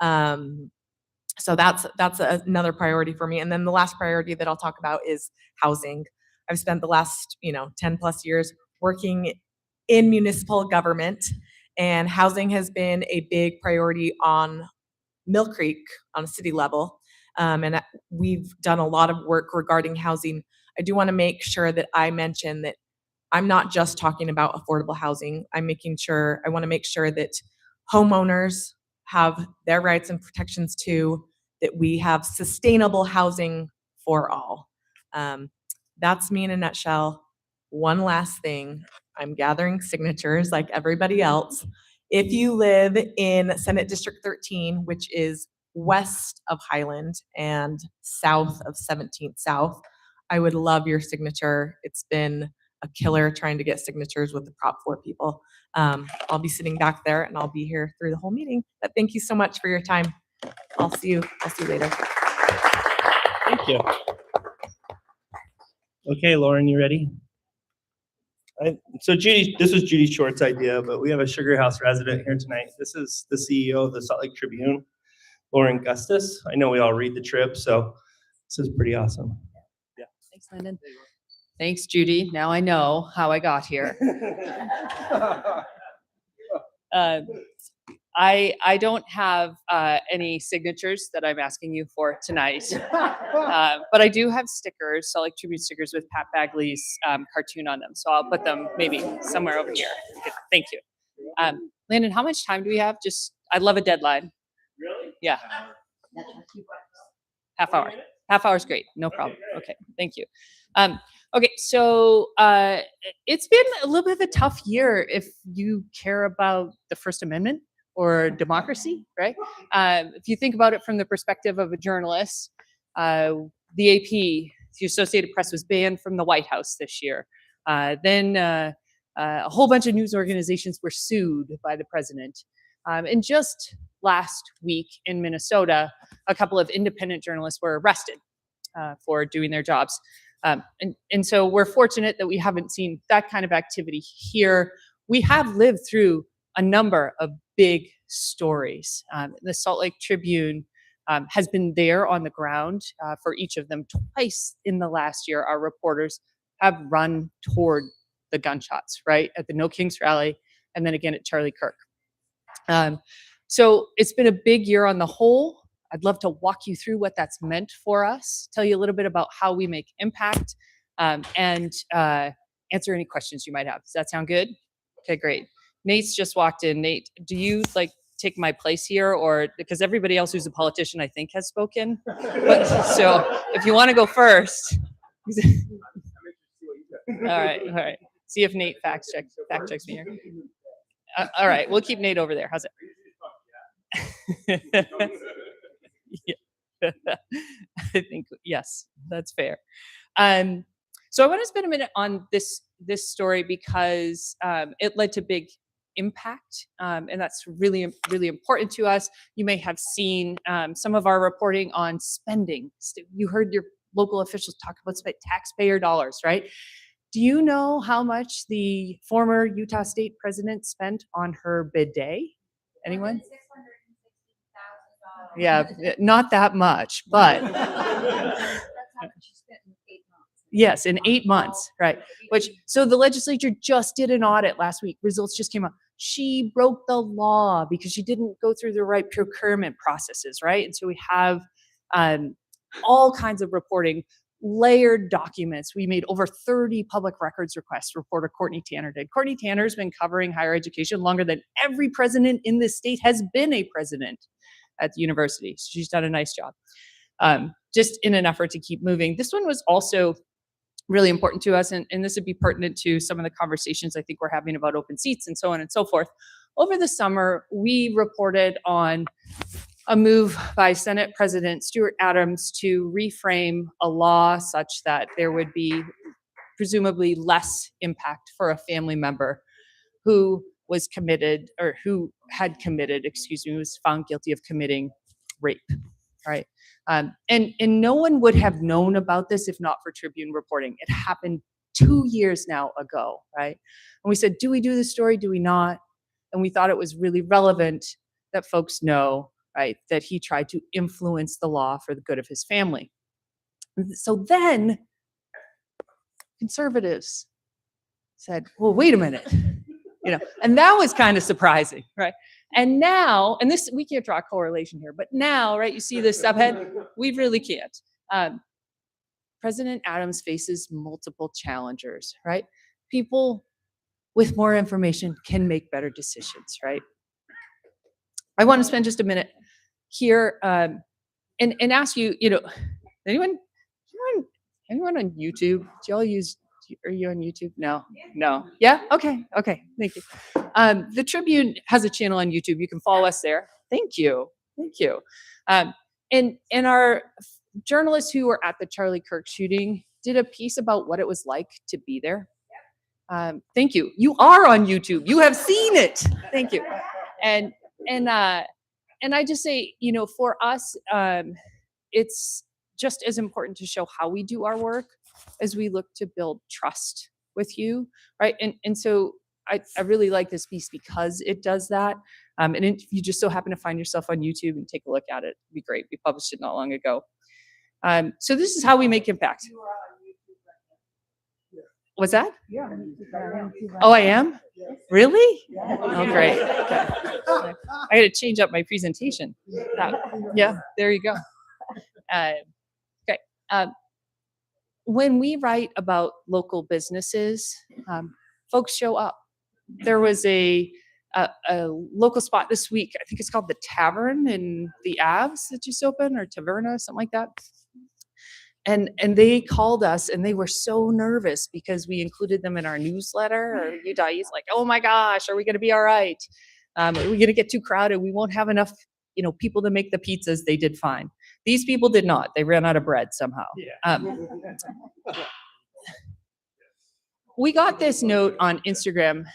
So that's another priority for me. And then the last priority that I'll talk about is housing. I've spent the last 10 plus years working in municipal government, and housing has been a big priority on Mill Creek on a city level. And we've done a lot of work regarding housing. I do want to make sure that I mention that I'm not just talking about affordable housing. I want to make sure that homeowners have their rights and protections too, that we have sustainable housing for all. That's me in a nutshell. One last thing, I'm gathering signatures like everybody else. If you live in Senate District 13, which is west of Highland and south of 17th South, I would love your signature. It's been a killer trying to get signatures with the Prop 4 people. I'll be sitting back there and I'll be here through the whole meeting. But thank you so much for your time. I'll see you later. Thank you. Okay, Lauren, you ready? So Judy, this was Judy Short's idea, but we have a Sugar House resident here tonight. This is the CEO of the Salt Lake Tribune, Lauren Gustus. I know we all read the Trib, so this is pretty awesome. Yeah. Thanks, Lyndon. Thanks, Judy. Now I know how I got here. I don't have any signatures that I'm asking you for tonight, but I do have stickers, Salt Lake Tribune stickers with Pat Bagley's cartoon on them. So I'll put them maybe somewhere over here. Thank you. Landon, how much time do we have? I'd love a deadline. Really? Yeah. Half hour. Half hour is great. No problem. Okay. Thank you. Okay. So it's been a little bit of a tough year if you care about the First Amendment or democracy, right? If you think about it from the perspective of a journalist, the AP, the Associated Press, was banned from the White House this year. Then a whole bunch of news organizations were sued by the president. And just last week in Minnesota, a couple of independent journalists were arrested for doing their jobs. And so we're fortunate that we haven't seen that kind of activity here. We have lived through a number of big stories. The Salt Lake Tribune has been there on the ground for each of them. Twice in the last year, our reporters have run toward the gunshots, right? At the No Kings rally, and then again at Charlie Kirk. So it's been a big year on the whole. I'd love to walk you through what that's meant for us, tell you a little bit about how we make impact, and answer any questions you might have. Does that sound good? Okay, great. Nate's just walked in. Nate, do you take my place here, or because everybody else who's a politician, I think, has spoken? But, so if you want to go first. All right. See if Nate fact checks me here. All right, we'll keep Nate over there. How's it? Yeah. I think yes, that's fair. So I want to spend a minute on this story because it led to big impact, and that's really important to us. You may have seen some of our reporting on spending. You heard your local officials talk about taxpayer dollars, right? Do you know how much the former Utah State president spent on her bidet? Anyone? Yeah, not that much, but yes, in 8 months, right? So the legislature just did an audit last week. Results just came out. She broke the law because she didn't go through the right procurement processes, right? And so we have all kinds of reporting, layered documents. We made over 30 public records requests, reporter Courtney Tanner did. Courtney Tanner's been covering higher education longer than every president in this state has been a president at the university. So she's done a nice job, just in an effort to keep moving. This one was also really important to us, and this would be pertinent to some of the conversations I think we're having about open seats and so on and so forth. Over the summer, we reported on a move by Senate President Stuart Adams to reframe a law such that there would be presumably less impact for a family member who was committed, or who had committed, excuse me, was found guilty of committing rape, right? And no one would have known about this if not for Tribune reporting. It happened 2 years now ago, right? And we said, do we do this story? Do we not? And we thought it was really relevant that folks know, right, that he tried to influence the law for the good of his family. So then conservatives said, well, wait a minute, and that was kind of surprising, right? And now, and this, we can't draw a correlation here, but now, right, you see this subhead, we really can't. President Adams faces multiple challengers, right? People with more information can make better decisions, right? I want to spend just a minute here and ask you, anyone on YouTube? Do y'all use, are you on YouTube? No. Yeah? Okay. Thank you. The Tribune has a channel on YouTube. You can follow us there. Thank you. And our journalists who were at the Charlie Kirk shooting did a piece about what it was like to be there. Thank you. You are on YouTube. You have seen it. Thank you. And I just say, for us, it's just as important to show how we do our work as we look to build trust with you, right? And so I really like this piece because it does that. And if you just so happen to find yourself on YouTube and take a look at it, it'd be great. We published it not long ago. So this is how we make impact. What's that? Oh, I am? Really? Oh, great. Okay. I got to change up my presentation. Yeah, there you go. Okay. When we write about local businesses, folks show up. There was a local spot this week. I think it's called the Tavern in the Avs that just opened, or Taverna, something like that. And they called us and they were so nervous because we included them in our newsletter. Or UW's like, oh my gosh, are we going to be all right? Are we going to get too crowded? We won't have enough, people to make the pizzas. They did fine. These people did not. They ran out of bread somehow. We got this note on Instagram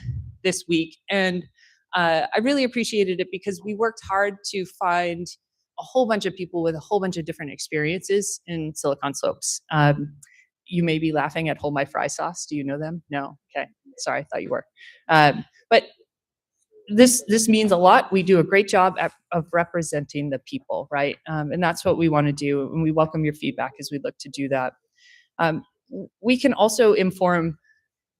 this week, and I really appreciated it because we worked hard to find a whole bunch of people with a whole bunch of different experiences in Silicon Slopes. You may be laughing at Hold My Fry Sauce. Do you know them? No? Okay. Sorry, I thought you were. But this means a lot. We do a great job of representing the people, right? And that's what we want to do. And we welcome your feedback as we look to do that. We can also inform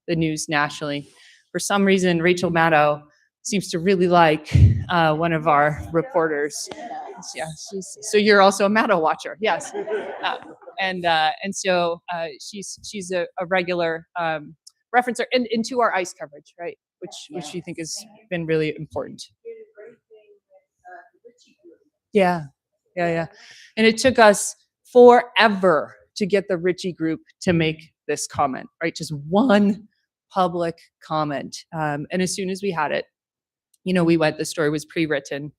the news nationally. For some reason, Rachel Maddow seems to really like one of our reporters. Yeah, so you're also a Maddow watcher, yes. And so she's a regular referencer into our ICE coverage, right? Which we think has been really important. Yeah. And it took us forever to get the Ritchie Group to make this comment, right? Just one public comment. And as soon as we had it, the story was pre-written.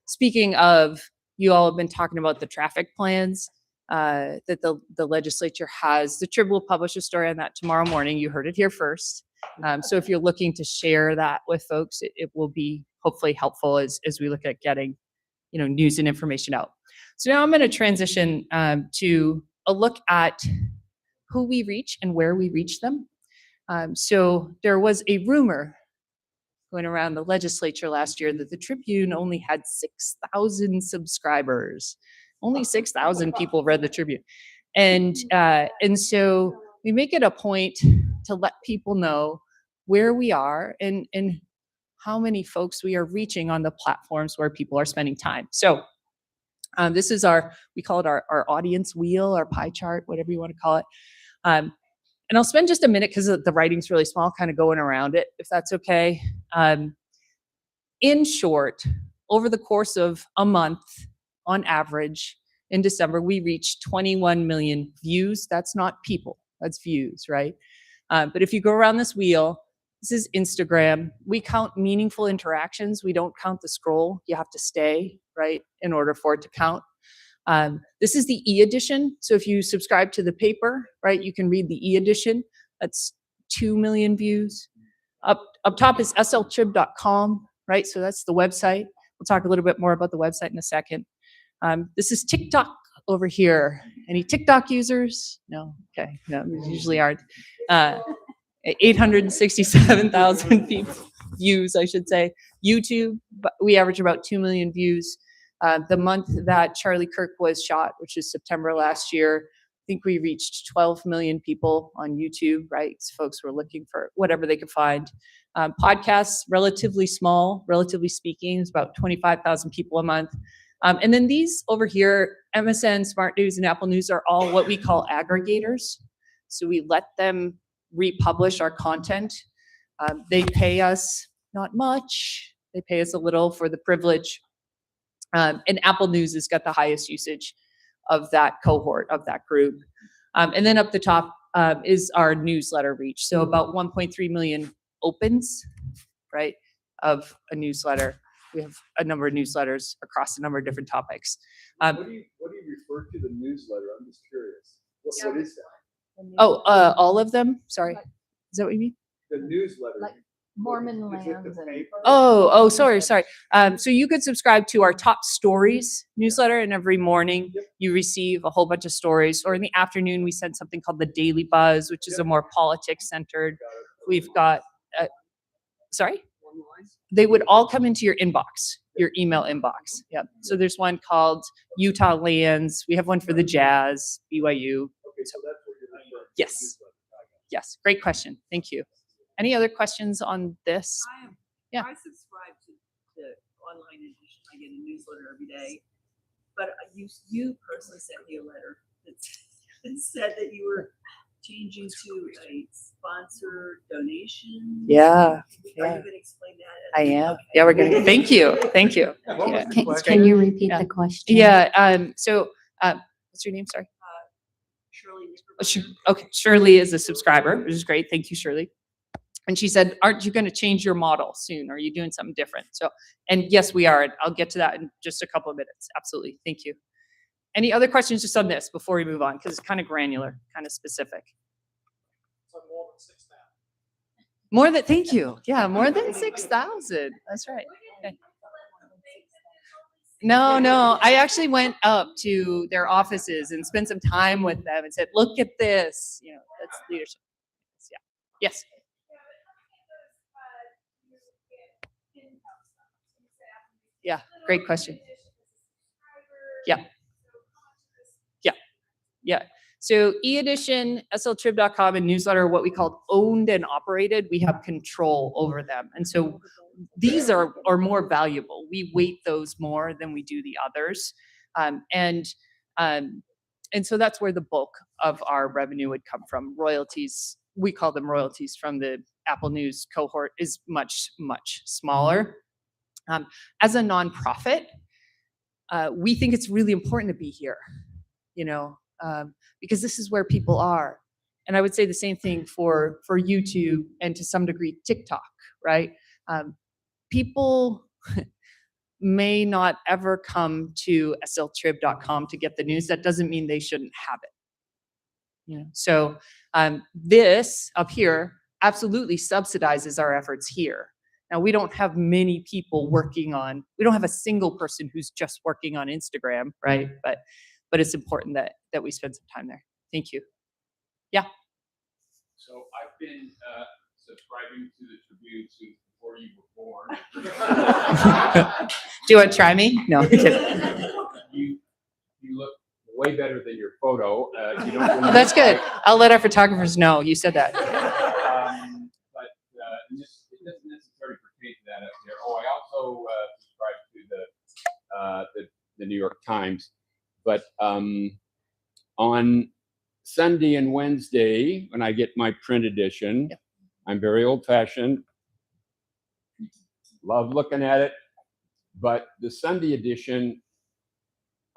Speaking of, you all have been talking about the traffic plans that the legislature has. The Trib will publish a story on that tomorrow morning. You heard it here first. So if you're looking to share that with folks, it will be hopefully helpful as we look at getting, news and information out. So now I'm going to transition to a look at who we reach and where we reach them. So there was a rumor going around the legislature last year that the Tribune only had 6,000 subscribers. Only 6,000 people read the Tribune. And so we make it a point to let people know where we are and how many folks we are reaching on the platforms where people are spending time. So this is we call it our audience wheel, our pie chart, whatever you want to call it. And I'll spend just a minute because the writing's really small, kind of going around it, if that's okay. In short, over the course of a month, on average, in December, we reached 21 million views. That's not people, that's views, right? But if you go around this wheel, this is Instagram. We count meaningful interactions. We don't count the scroll. You have to stay, right, in order for it to count. This is the e-edition. So if you subscribe to the paper, right, you can read the e-edition. That's 2 million views. Up up top is sltrib.com, right? So that's the website. We'll talk a little bit more about the website in a second. This is TikTok over here. Any TikTok users? No, okay, no, there usually aren't. 867,000 people views, I should say. YouTube, we average about 2 million views. The month that Charlie Kirk was shot, which is September last year, I think we reached 12 million people on YouTube, right? So folks were looking for whatever they could find. Podcasts, relatively small, relatively speaking, it's about 25,000 people a month. And then these over here, MSN, Smart News, and Apple News are all what we call aggregators. So we let them republish our content. They pay us not much. They pay us a little for the privilege. And Apple News has got the highest usage of that cohort, of that group. And then up the top is our newsletter reach. So about 1.3 million opens, right, of a newsletter. We have a number of newsletters across a number of different topics. What do you refer to the newsletter? I'm just curious. What is that? Oh, all of them? Sorry. Is that what you mean? The newsletter. Mormon Is it the paper? Oh, sorry. So you could subscribe to our top stories newsletter, and every morning you receive a whole bunch of stories. Or in the afternoon, we send something called the Daily Buzz, which is a more politics centered. We've got, sorry? They would all come into your inbox, your email inbox. Yep. So there's one called Utah Lands. We have one for the Jazz, BYU. Okay, so that's what you're referring to. Yes. Yes. Great question. Thank you. Any other questions on this? Yeah. I subscribe to the online edition. I get a newsletter every day. But you personally sent me a letter that said that you were changing to a sponsored donation. Yeah. Are you going to explain that? I am. Yeah, we're going to. Thank you. Thank you. Yeah. Can you repeat Yeah. the question? Yeah. So what's your name? Sorry. Shirley. Okay. Shirley is a subscriber, which is great. Thank you, Shirley. And she said, aren't you going to change your model soon? Are you doing something different? So, and yes, we are. And I'll get to that in just a couple of minutes. Absolutely. Thank you. Any other questions just on this before we move on? Because it's kind of granular, kind of specific. More than, thank you. Yeah, more than 6,000. That's right. Okay. No. I actually went up to their offices and spent some time with them and said, look at this. You know, that's leadership. Yeah. Yes. Yeah, great question. Yeah. So e-edition, sltrib.com, and newsletter are what we call owned and operated. We have control over them. And so these are more valuable. We weight those more than we do the others. And so that's where the bulk of our revenue would come from. Royalties, we call them royalties from the Apple News cohort, is much, much smaller. As a nonprofit, we think it's really important to be here, because this is where people are. And I would say the same thing for YouTube and to some degree TikTok, right? People may not ever come to sltrib.com to get the news. That doesn't mean they shouldn't have it. So this up here absolutely subsidizes our efforts here. Now, we don't have many people working on, we don't have a single person who's just working on Instagram, right? But it's important that we spend some time there. Thank you. Yeah. So I've been subscribing to the Tribune since before you were born. Do you want to try me? No, I'm kidding. You look way better than your photo. You don't really That's good. I'll let our photographers know you said that. But it doesn't necessarily pertain to that up there. Oh, I also subscribe to the New York Times. But on Sunday and Wednesday, when I get my print edition, I'm very old-fashioned. Love looking at it. But the Sunday edition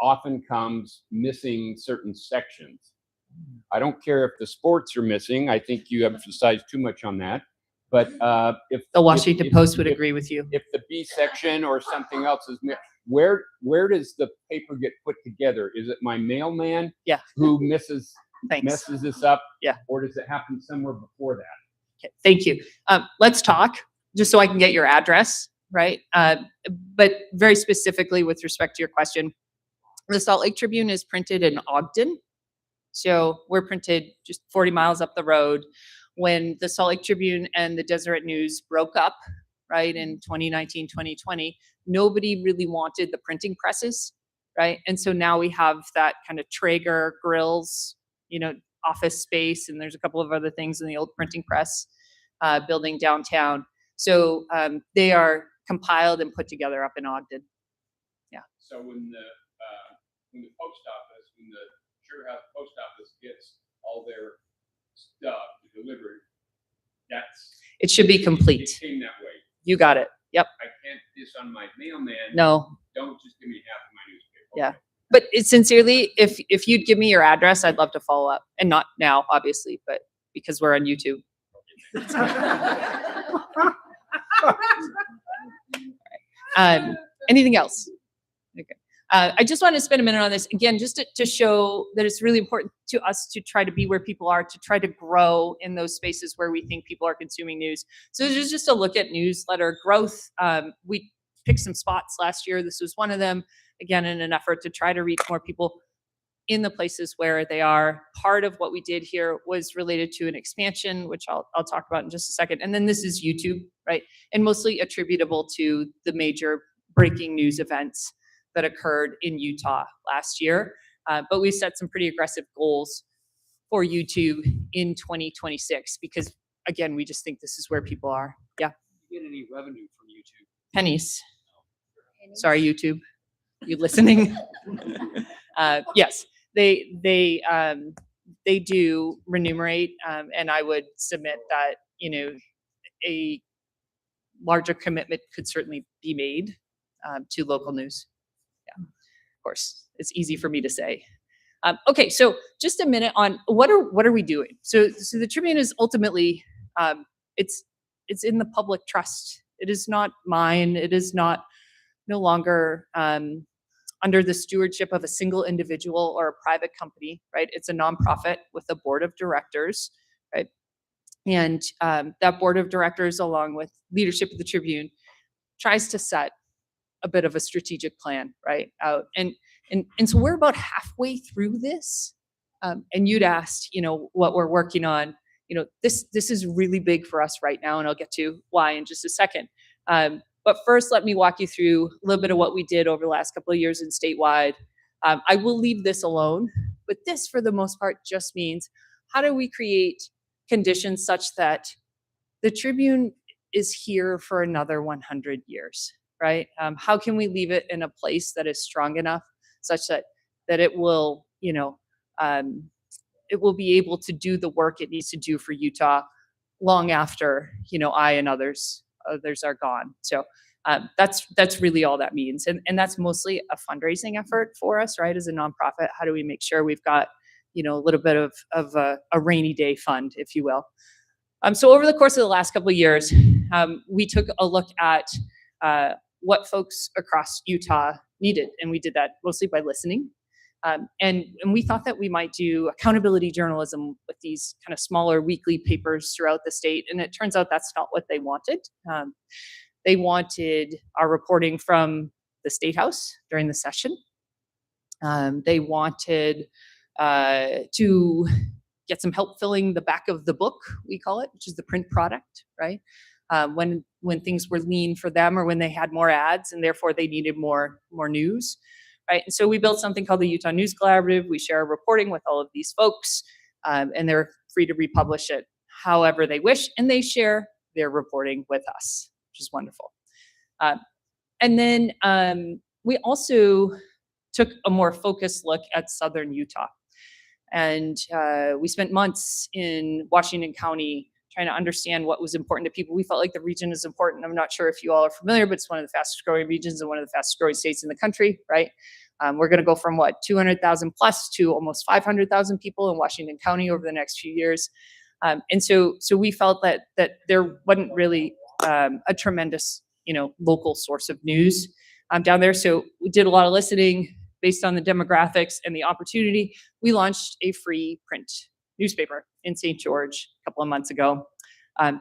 often comes missing certain sections. I don't care if the sports are missing. I think you emphasize too much on that. But if the Washington Post would agree with you. If the B section or something else is missing, where does the paper get put together? Is it my mailman who messes this up? Yeah. Or does it happen somewhere before that? Okay, thank you. Let's talk. just so I can get your address, right? But very specifically with respect to your question, the Salt Lake Tribune is printed in Ogden. So we're printed just 40 miles up the road. When the Salt Lake Tribune and the Deseret News broke up, right, in 2019, 2020, nobody really wanted the printing presses, right? And so now we have that kind of Traeger grills, office space, and there's a couple of other things in the old printing press building downtown. So they are compiled and put together up in Ogden. Yeah. So when the post office, when the Sugar House post office gets all their stuff delivered, It should be complete. it came that way. You got it. Yep. I can't diss on my mailman. No. Don't just give me half of my newspaper. Yeah. But sincerely, if you'd give me your address, I'd love to follow up. And not now, obviously, but because we're on YouTube. Anything else? Okay. I just want to spend a minute on this again, just to show that it's really important to us to try to be where people are, to try to grow in those spaces where we think people are consuming news. So this is just a look at newsletter growth. We picked some spots last year. This was one of them, again, in an effort to try to reach more people in the places where they are. Part of what we did here was related to an expansion, which I'll talk about in just a second. And then this is YouTube, right? And mostly attributable to the major breaking news events that occurred in Utah last year. But we set some pretty aggressive goals for YouTube in 2026 because, again, we just think this is where people are. Yeah. Do you get any revenue from YouTube? Pennies. Sorry, YouTube. You listening? Yes, they do remunerate, and I would submit that a larger commitment could certainly be made to local news. Yeah, of course, it's easy for me to say. Okay, so just a minute on what are we doing? So the Tribune is ultimately it's in the public trust. It is not mine. It is no longer under the stewardship of a single individual or a private company, right? It's a nonprofit with a board of directors, right? And that board of directors, along with leadership of the Tribune, tries to set a bit of a strategic plan, right, out. And so we're about halfway through this. And you'd asked, what we're working on. This is really big for us right now, and I'll get to why in just a second. But first, let me walk you through a little bit of what we did over the last couple of years in statewide. I will leave this alone, but this, for the most part, just means how do we create conditions such that the Tribune is here for another 100 years, right? How can we leave it in a place that is strong enough such that it will, it will be able to do the work it needs to do for Utah long after, I and others are gone. So that's really all that means. And that's mostly a fundraising effort for us, right? As a nonprofit, how do we make sure we've got, a little bit of a rainy day fund, if you will. So over the course of the last couple of years, we took a look at what folks across Utah needed. And we did that mostly by listening. And we thought that we might do accountability journalism with these kind of smaller weekly papers throughout the state. And it turns out that's not what they wanted. They wanted our reporting from the State House during the session. They wanted to get some help filling the back of the book, we call it, which is the print product, right? When things were lean for them or when they had more ads and therefore they needed more news. Right. And so we built something called the Utah News Collaborative. We share our reporting with all of these folks, and they're free to republish it however they wish. And they share their reporting with us, which is wonderful. And then we also took a more focused look at Southern Utah. And we spent months in Washington County trying to understand what was important to people. We felt like the region is important. I'm not sure if you all are familiar, but it's one of the fastest growing regions and one of the fastest growing states in the country, right? We're going to go from 200,000 plus to almost 500,000 people in Washington County over the next few years. And so we felt that there wasn't really a tremendous, local source of news down there. So we did a lot of listening based on the demographics and the opportunity. We launched a free print newspaper in St. George a couple of months ago.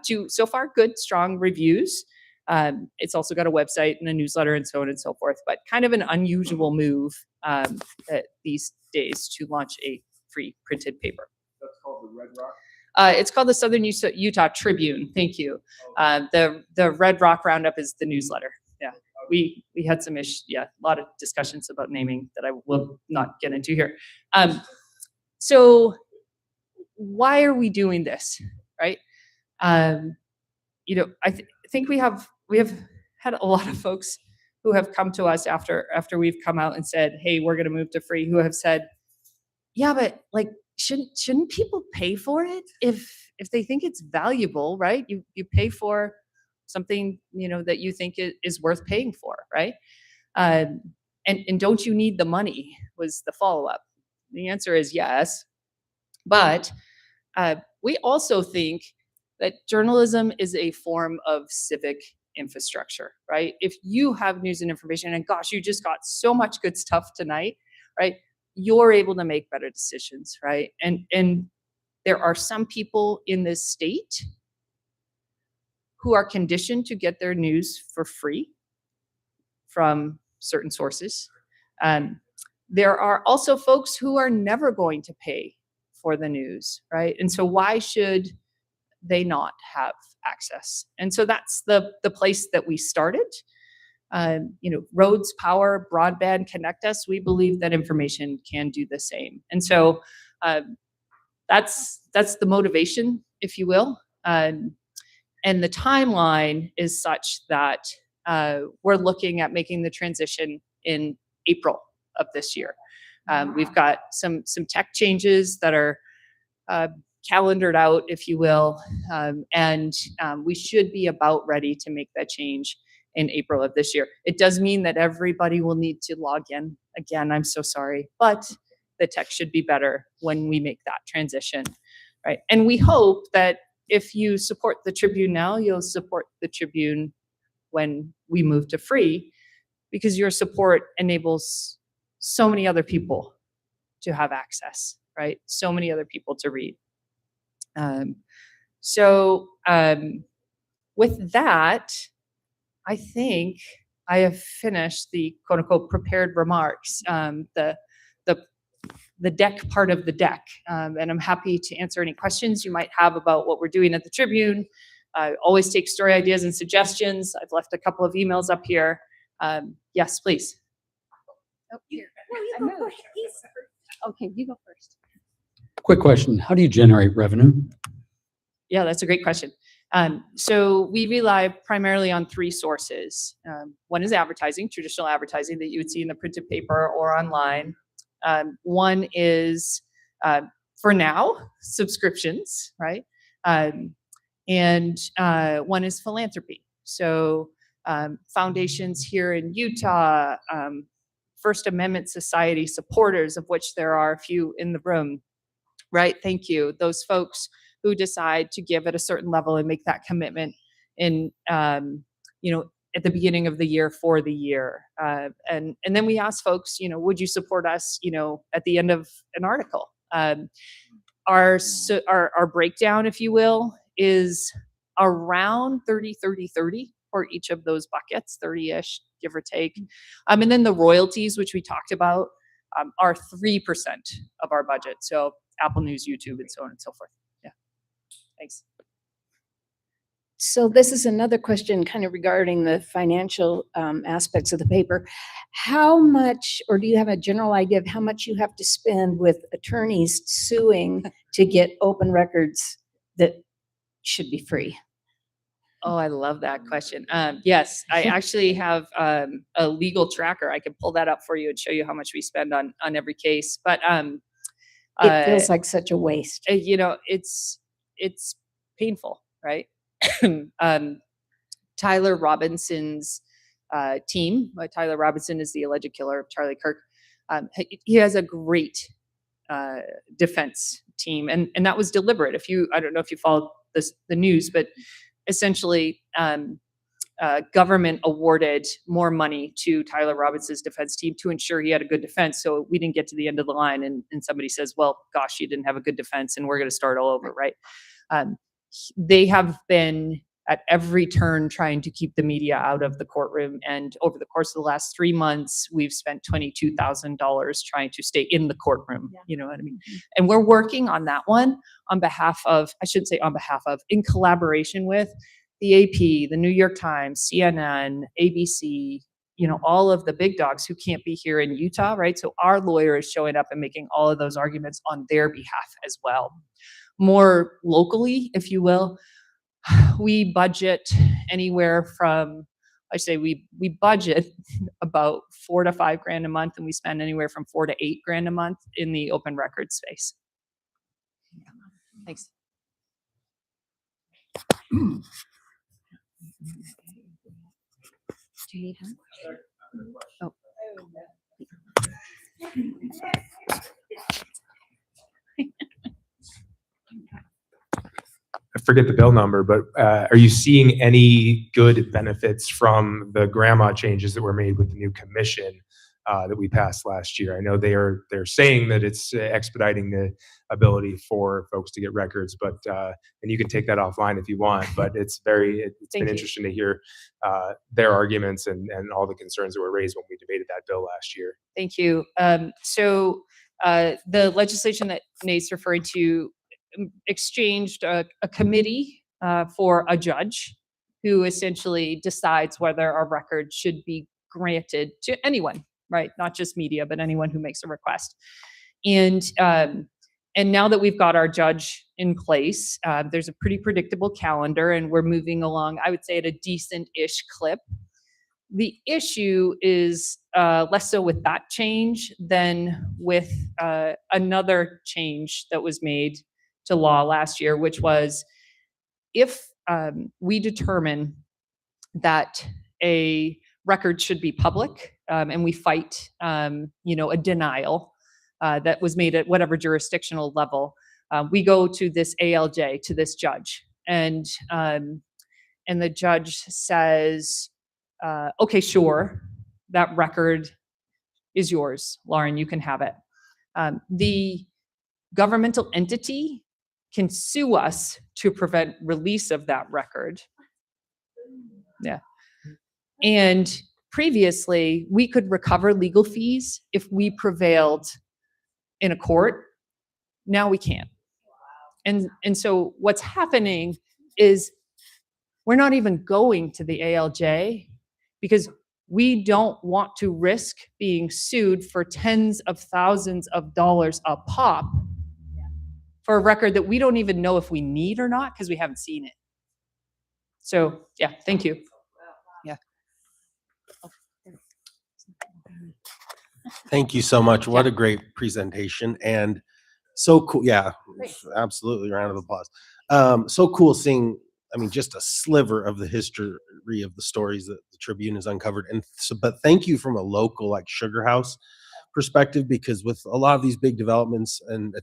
to so far good, strong reviews. It's also got a website and a newsletter and so on and so forth, but kind of an unusual move these days to launch a free printed paper. That's called the Red Rock. It's called the Southern Utah Tribune. Thank you. The Red Rock Roundup is the newsletter. Yeah, we had some a lot of discussions about naming that I will not get into here. So why are we doing this, right? I think we have had a lot of folks who have come to us after we've come out and said, hey, we're going to move to free, who have said, yeah, but like, shouldn't people pay for it if they think it's valuable, right? You pay for something, that you think is worth paying for, right? And don't you need the money, was the follow-up. The answer is yes. But we also think that journalism is a form of civic infrastructure, right? If you have news and information, and gosh, you just got so much good stuff tonight, right? You're able to make better decisions, right? And there are some people in this state who are conditioned to get their news for free from certain sources. There are also folks who are never going to pay for the news, right? And so why should they not have access? And so that's the place that we started. Roads, power, broadband connect us. We believe that information can do the same. And so that's the motivation, if you will. And the timeline is such that we're looking at making the transition in April of this year. We've got some tech changes that are calendared out, if you will, and we should be about ready to make that change in April of this year. It does mean that everybody will need to log in. Again, I'm so sorry, but the tech should be better when we make that transition, right? And we hope that if you support the Tribune now, you'll support the Tribune when we move to free, because your support enables so many other people to have access, right? So many other people to read. With that, I think I have finished the quote unquote prepared remarks, the deck part of the deck. And I'm happy to answer any questions you might have about what we're doing at the Tribune. I always take story ideas and suggestions. I've left a couple of emails up here. Yes, please. Oh, here. Okay, you go first. Quick question. How do you generate revenue? Yeah, that's a great question. So we rely primarily on three sources. One is advertising, traditional advertising that you would see in the printed paper or online. One is, for now, subscriptions, right? And one is philanthropy. So foundations here in Utah, First Amendment Society supporters, of which there are a few in the room, right? Thank you. Those folks who decide to give at a certain level and make that commitment in, at the beginning of the year for the year. And then we ask folks, would you support us, at the end of an article? Our breakdown, if you will, is around 30 for each of those buckets, 30-ish, give or take. And then the royalties, which we talked about, are 3% of our budget. So Apple News, YouTube, and so on and so forth. Yeah. Thanks. So this is another question kind of regarding the financial aspects of the paper. How much, or do you have a general idea of how much you have to spend with attorneys suing to get open records that should be free? Oh, I love that question. Yes, I actually have a legal tracker. I can pull that up for you and show you how much we spend on every case. But it feels like such a waste. It's painful, right? Tyler Robinson's team. Tyler Robinson is the alleged killer of Charlie Kirk. He has a great defense team, and that was deliberate. I don't know if you followed the news, but essentially, government awarded more money to Tyler Robinson's defense team to ensure he had a good defense. So we didn't get to the end of the line and somebody says, well, gosh, you didn't have a good defense and we're going to start all over, right? they have been at every turn trying to keep the media out of the courtroom. And over the course of the last 3 months, we've spent $22,000 trying to stay in the courtroom. You know what I mean? And we're working on that one on behalf of, I shouldn't say on behalf of, in collaboration with the AP, the New York Times, CNN, ABC, you know, all of the big dogs who can't be here in Utah, right? So our lawyer is showing up and making all of those arguments on their behalf as well. More locally, if you will, we budget anywhere from, I say we budget about $4 to $5 grand a month, and we spend anywhere from $4 to $8 grand a month in the open record space. Thanks. Do you need help? Oh. I forget the bill number, but are you seeing any good benefits from the grandma changes that were made with the new commission that we passed last year? I know they're saying that it's expediting the ability for folks to get records, but and you can take that offline if you want. But it's been interesting to hear their arguments and all the concerns that were raised when we debated that bill last year. Thank you. So the legislation that Nate's referring to exchanged a committee for a judge who essentially decides whether a record should be granted to anyone, right? Not just media, but anyone who makes a request. And now that we've got our judge in place, there's a pretty predictable calendar, and we're moving along, I would say, at a decent-ish clip. The issue is less so with that change than with another change that was made to law last year, which was if we determine that a record should be public, and we fight, a denial that was made at whatever jurisdictional level, we go to this ALJ, to this judge, and the judge says, "Okay, sure, that record is yours, Lauren. You can have it." The governmental entity can sue us to prevent release of that record. Yeah. And previously, we could recover legal fees if we prevailed in a court. Now we can't. And so what's happening is we're not even going to the ALJ because we don't want to risk being sued for tens of thousands of dollars a pop for a record that we don't even know if we need or not because we haven't seen it. So yeah, thank you. Yeah. Thank you so much. What a great presentation, and so cool. Yeah, absolutely. Round of applause. So cool seeing, I mean, just a sliver of the history of the stories that the Tribune has uncovered. And so, but thank you from a local like Sugar House perspective, because with a lot of these big developments and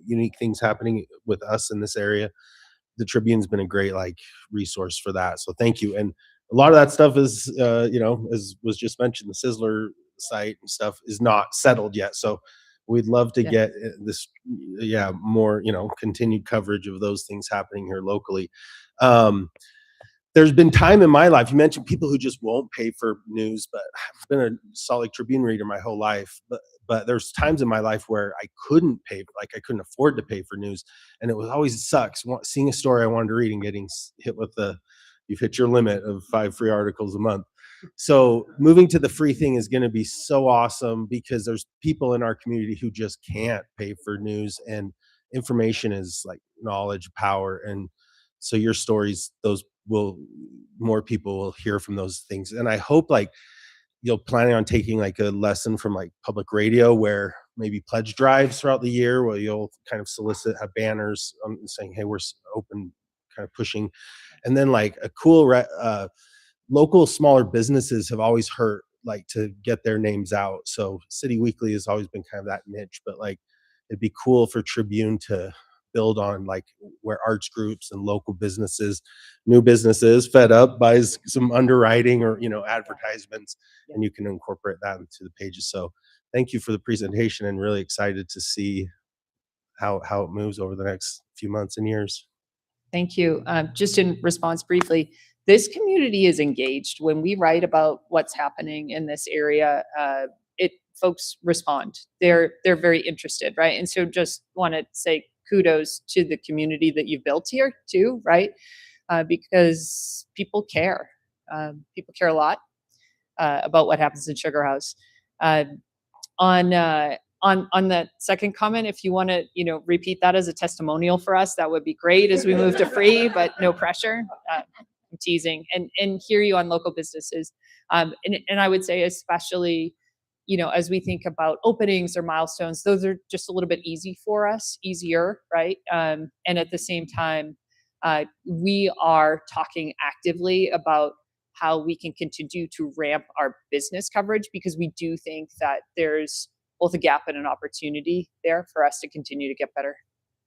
unique things happening with us in this area, the Tribune's been a great like resource for that. So thank you. And a lot of that stuff is, as was just mentioned, the Sizzler site and stuff is not settled yet. So we'd love to get this, more, continued coverage of those things happening here locally. There's been time in my life, you mentioned people who just won't pay for news, but I've been a Salt Lake Tribune reader my whole life. But there's times in my life where I couldn't pay, like I couldn't afford to pay for news. And it was always sucks seeing a story I wanted to read and getting hit with you've hit your limit of 5 free articles a month. So moving to the free thing is going to be so awesome because there's people in our community who just can't pay for news, and information is like knowledge, power. And so your stories, more people will hear from those things. And I hope like you're planning on taking like a lesson from like public radio, where maybe pledge drives throughout the year where you'll kind of have banners saying, hey, we're open, kind of pushing. And then like a cool local smaller businesses have always hurt like to get their names out. So City Weekly has always been kind of that niche, but like it'd be cool for Tribune to build on like where arts groups and local businesses, new businesses fed up buys some underwriting or, advertisements, and you can incorporate that into the pages. So thank you for the presentation, and really excited to see how it moves over the next few months and years. Thank you. Just in response briefly, this community is engaged. When we write about what's happening in this area, folks respond. They're very interested, right? And so just want to say kudos to the community that you've built here too, right? Because people care. People care a lot about what happens in Sugar House. On that second comment, if you want to, repeat that as a testimonial for us, that would be great as we move to free, but no pressure. I'm teasing and hear you on local businesses. And I would say especially, as we think about openings or milestones, those are just a little bit easier, right? And at the same time, we are talking actively about how we can continue to ramp our business coverage, because we do think that there's both a gap and an opportunity there for us to continue to get better.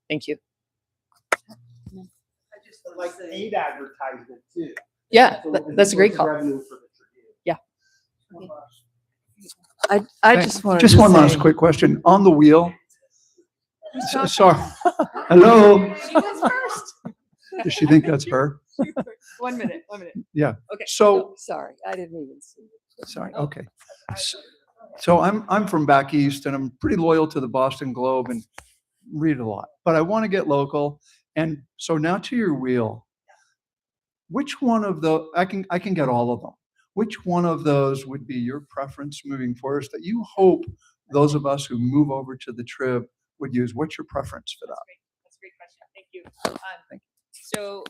Thank you. Like paid advertisement too. Yeah, So that's a great it's call. revenue for the Tribune. Yeah. I just wanted to one last say- quick question. On the wheel. Sorry. Hello. She was first. Does she think that's her? 1 minute. Yeah. Okay. So, Sorry, I didn't even see. sorry. Okay. So I'm from back east and I'm pretty loyal to the Boston Globe and read a lot, but I want to get local. And so now to your wheel, which one of the, I can get all of them. Which one of those would be your preference moving forward that you hope those of us who move over to the Trib would use? What's your preference for that? That's a great question. Thank you. So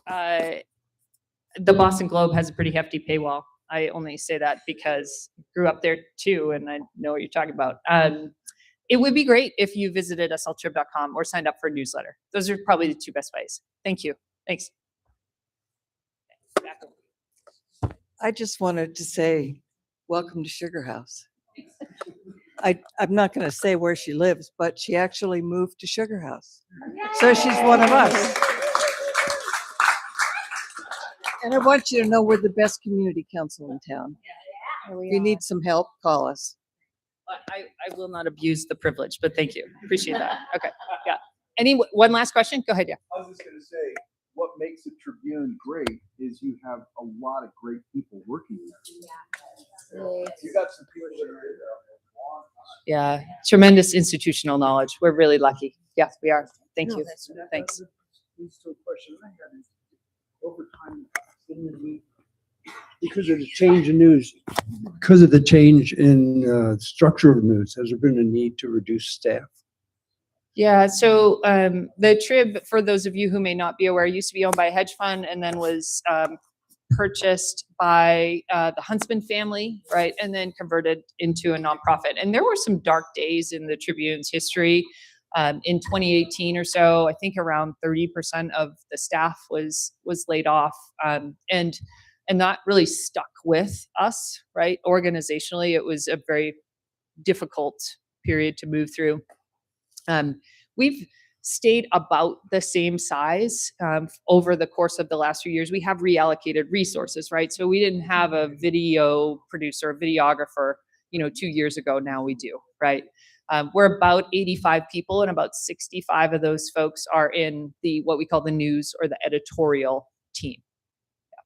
the Boston Globe has a pretty hefty paywall. I only say that because I grew up there too, and I know what you're talking about. It would be great if you visited sltrib.com or signed up for a newsletter. Those are probably the two best ways. Thank you. Thanks. I just wanted to say, welcome to Sugar House. I'm not going to say where she lives, but she actually moved to Sugar House. So she's one of us. And I want you to know we're the best community council in town. If you need some help, call us. I will not abuse the privilege, but thank you. Appreciate that. Okay. Yeah. One last question? Go ahead. Yeah. I was just going to say, what makes the Tribune great is you have a lot of great people working there. You got some people that are in there. Yeah. Tremendous institutional knowledge. We're really lucky. Yes, we are. Thank you. Thanks. Leads to a question I had is, over time, because of the change in news, because of the change in structure of news, has there been a need to reduce staff? Yeah, so the Trib, for those of you who may not be aware, used to be owned by a hedge fund and then was purchased by the Huntsman family, right? And then converted into a nonprofit. And there were some dark days in the Tribune's history. In 2018 or so, I think around 30% of the staff was laid off. And that really stuck with us, right? Organizationally, it was a very difficult period to move through. We've stayed about the same size over the course of the last few years. We have reallocated resources, right? So we didn't have a video producer, a videographer, 2 years ago. Now we do, right? We're about 85 people, and about 65 of those folks are in what we call the news or the editorial team. Yeah.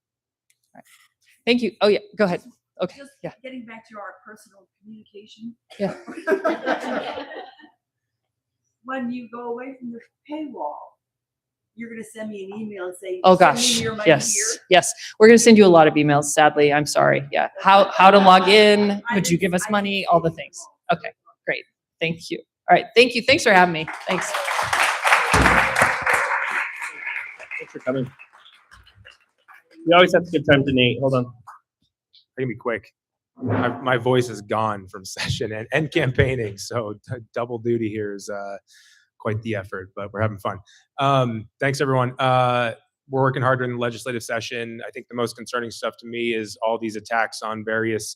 Right. Thank you. Oh yeah, go ahead. Okay. Just Yeah. getting back to our personal communication. Yeah. When you go away from the paywall, you're going to send me an email and say, Oh "Send me gosh, your money yes, here." yes. We're going to send you a lot of emails. Sadly, I'm sorry. Yeah. How to log in? Could you give us money? All the things. Okay, great. Thank you. All right. Thank you. Thanks for having me. Thanks. Thanks for coming. We always have to give time to Nate. Hold on. I can be quick. My voice is gone from session and campaigning, so double duty here is quite the effort, but we're having fun. Thanks, everyone. We're working hard during the legislative session. I think the most concerning stuff to me is all these attacks on various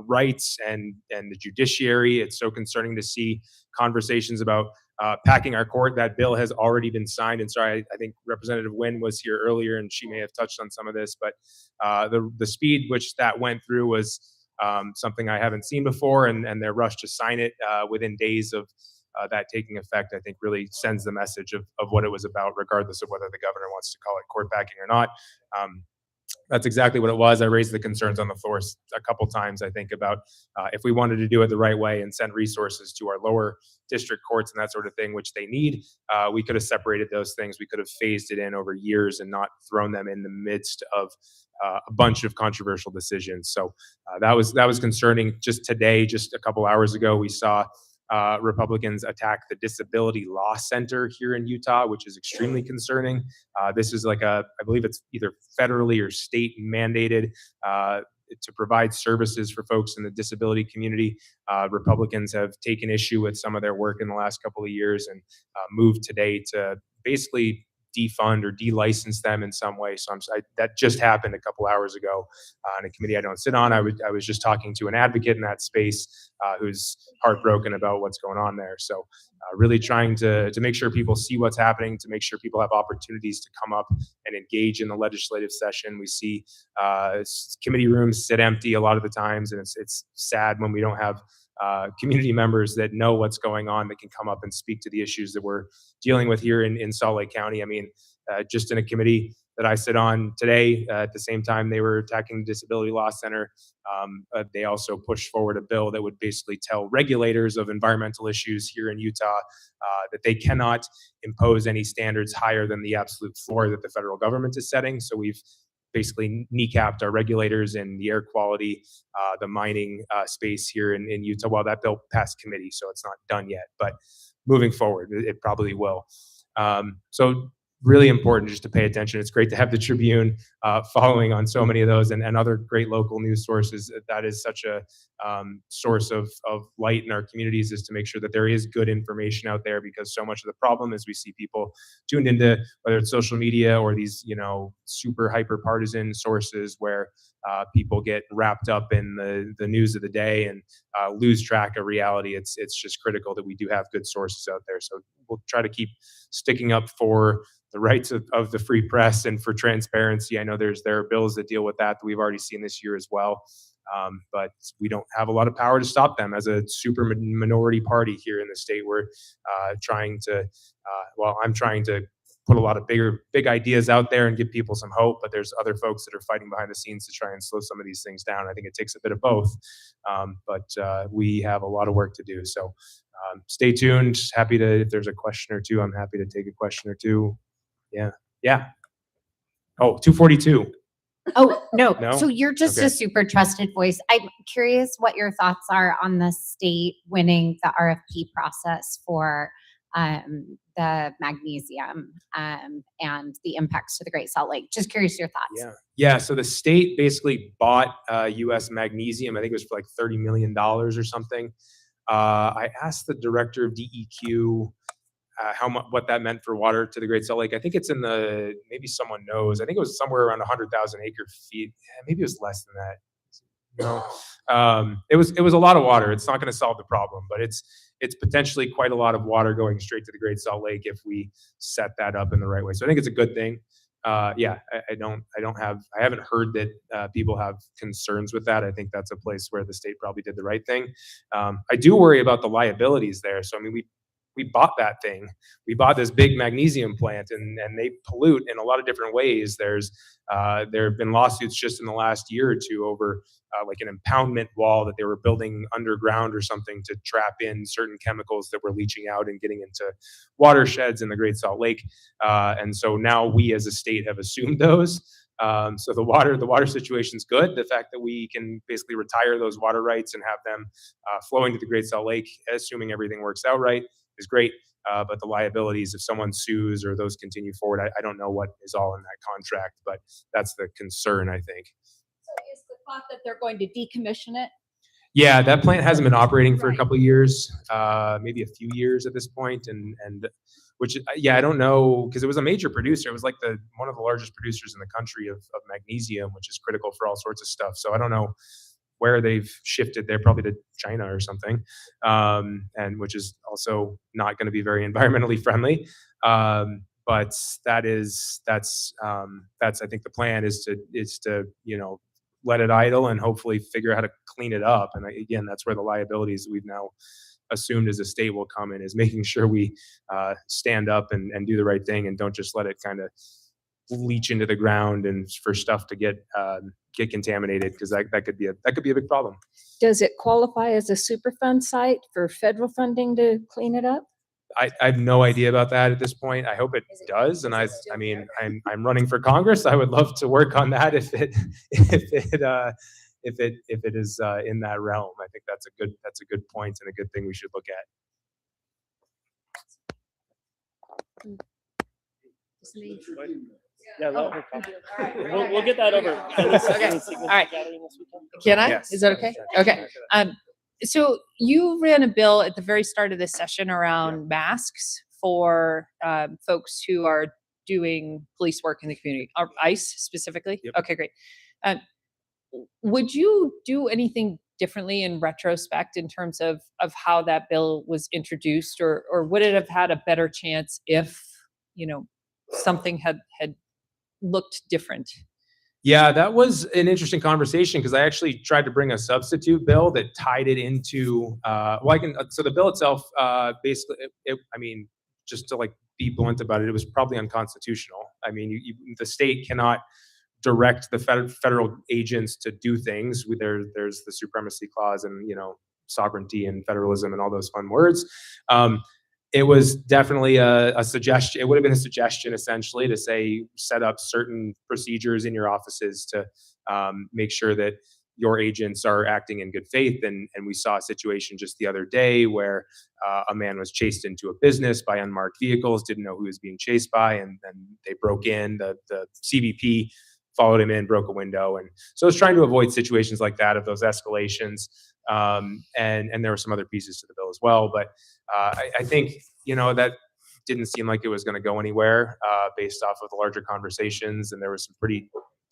rights and the judiciary. It's so concerning to see conversations about packing our court. That bill has already been signed. And sorry, I think Representative Nguyen was here earlier and she may have touched on some of this, but the speed which that went through was something I haven't seen before, and their rush to sign it within days of that taking effect, I think really sends the message of what it was about, regardless of whether the governor wants to call it court packing or not. That's exactly what it was. I raised the concerns on the floor a couple times, I think, about if we wanted to do it the right way and send resources to our lower district courts and that sort of thing, which they need, we could have separated those things. We could have phased it in over years and not thrown them in the midst of a bunch of controversial decisions. So that was concerning. Just today, just a couple hours ago, we saw Republicans attack the Disability Law Center here in Utah, which is extremely concerning. This is like I believe it's either federally or state mandated to provide services for folks in the disability community. Republicans have taken issue with some of their work in the last couple of years and moved today to basically defund or de-license them in some way. So that just happened a couple hours ago on a committee I don't sit on. I was just talking to an advocate in that space who's heartbroken about what's going on there. So really trying to make sure people see what's happening, to make sure people have opportunities to come up and engage in the legislative session. We see committee rooms sit empty a lot of the times, and it's sad when we don't have community members that know what's going on, that can come up and speak to the issues that we're dealing with here in Salt Lake County. I mean, just in a committee that I sit on today, at the same time they were attacking the Disability Law Center, they also pushed forward a bill that would basically tell regulators of environmental issues here in Utah that they cannot impose any standards higher than the absolute floor that the federal government is setting. So we've basically kneecapped our regulators in the air quality, the mining space here in Utah. Well, that bill passed committee, so it's not done yet, but moving forward, it probably will. So really important just to pay attention. It's great to have the Tribune following on so many of those and other great local news sources. That is such a source of light in our communities, is to make sure that there is good information out there, because so much of the problem is we see people tuned into whether it's social media or these, super hyper partisan sources where people get wrapped up in the news of the day and lose track of reality. It's just critical that we do have good sources out there. So we'll try to keep sticking up for the rights of the free press and for transparency. I know there are bills that deal with that we've already seen this year as well. But we don't have a lot of power to stop them. As a super minority party here in the state, we're trying to, I'm trying to put a lot of big ideas out there and give people some hope, but there's other folks that are fighting behind the scenes to try and slow some of these things down. I think it takes a bit of both, but we have a lot of work to do. So stay tuned. Happy to, if there's a question or two, I'm happy to take a question or two. Yeah. Oh, 242. Oh, no. No? So you're just Okay. a super trusted voice. I'm curious what your thoughts are on the state winning the RFP process for the magnesium and the impacts to the Great Salt Lake. Just curious your thoughts. Yeah. So the state basically bought U.S. Magnesium. I think it was for like $30 million or something. I asked the director of DEQ what that meant for water to the Great Salt Lake. I think it's in maybe someone knows. I think it was somewhere around 100,000 acre feet. Maybe it was less than that. No, it was a lot of water. It's not going to solve the problem, but it's potentially quite a lot of water going straight to the Great Salt Lake if we set that up in the right way. So I think it's a good thing. I haven't heard that people have concerns with that. I think that's a place where the state probably did the right thing. I do worry about the liabilities there. So I mean, we bought that thing. We bought this big magnesium plant, and they pollute in a lot of different ways. There have been lawsuits just in the last year or two over like an impoundment wall that they were building underground or something to trap in certain chemicals that were leaching out and getting into watersheds in the Great Salt Lake. And so now we as a state have assumed those. So the water situation is good. The fact that we can basically retire those water rights and have them flowing to the Great Salt Lake, assuming everything works out right, is great. But the liabilities, if someone sues or those continue forward, I don't know what is all in that contract, but that's the concern, I think. So is the thought that they're going to decommission it? Yeah, that plant hasn't been operating for a couple of years, maybe a few years at this point, and which I don't know, because it was a major producer. It was like one of the largest producers in the country of magnesium, which is critical for all sorts of stuff. So I don't know where they've shifted. They're probably to China or something, and which is also not going to be very environmentally friendly. But that's I think the plan is to let it idle and hopefully figure out how to clean it up. And again, that's where the liabilities we've now assumed as a state will come in, is making sure we stand up and do the right thing and don't just let it kind of leach into the ground and for stuff to get contaminated, because that could be a big problem. Does it qualify as a Superfund site for federal funding to clean it up? I have no idea about that at this point. I hope it does, and I mean, I'm running for Congress. I would love to work on that if it is in that realm. I think that's a good point and a good thing we should look at. Yeah, let her come. We'll get that over. Okay. All right. Can I? Yes. Is that okay? Okay. So you ran a bill at the very start of this session around masks for folks who are doing police work in the community, or ICE specifically? Yep. Okay, great. Would you do anything differently in retrospect in terms of how that bill was introduced, or would it have had a better chance if, something had looked different? Yeah, that was an interesting conversation because I actually tried to bring a substitute bill that tied it into, so the bill itself, basically, I mean, just to be blunt about it, it was probably unconstitutional. I mean, the state cannot direct the federal agents to do things. There's the supremacy clause and, sovereignty and federalism and all those fun words. It was definitely a suggestion. It would have been a suggestion essentially to say, set up certain procedures in your offices to make sure that your agents are acting in good faith. And we saw a situation just the other day where a man was chased into a business by unmarked vehicles, didn't know who he was being chased by, and then they broke in. The CBP followed him in, broke a window. And so I was trying to avoid situations like that, of those escalations. And there were some other pieces to the bill as well. But I think, that didn't seem like it was going to go anywhere based off of the larger conversations. And there were some pretty,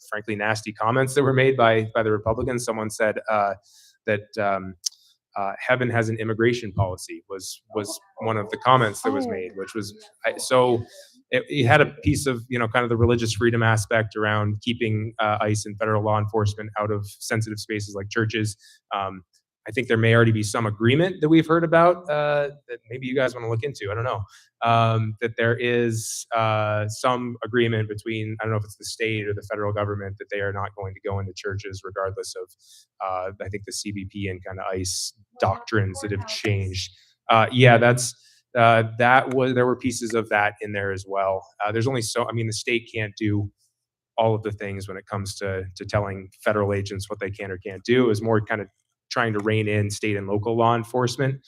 frankly, nasty comments that were made by the Republicans. Someone said that heaven has an immigration policy was one of the comments that was made, which was so. It had a piece of, kind of the religious freedom aspect around keeping ICE and federal law enforcement out of sensitive spaces like churches. I think there may already be some agreement that we've heard about that maybe you guys want to look into. I don't know. That there is some agreement between, I don't know if it's the state or the federal government, that they are not going to go into churches regardless of, I think, the CBP and kind of ICE doctrines that have changed. Yeah, there were pieces of that in there as well. There's only the state can't do all of the things when it comes to telling federal agents what they can or can't do. It was more kind of trying to rein in state and local law enforcement.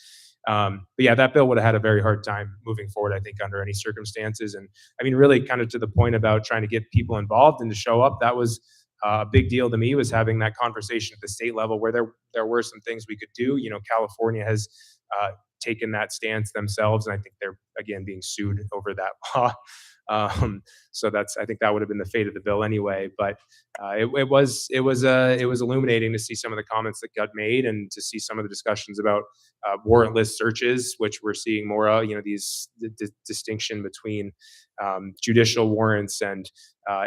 But yeah, that bill would have had a very hard time moving forward, I think, under any circumstances. And I mean, really kind of to the point about trying to get people involved and to show up, that was a big deal to me, was having that conversation at the state level where there were some things we could do. California has taken that stance themselves, and I think they're, again, being sued over that law. So I think that would have been the fate of the bill anyway. But it was illuminating to see some of the comments that got made and to see some of the discussions about warrantless searches, which we're seeing more of. These distinction between judicial warrants and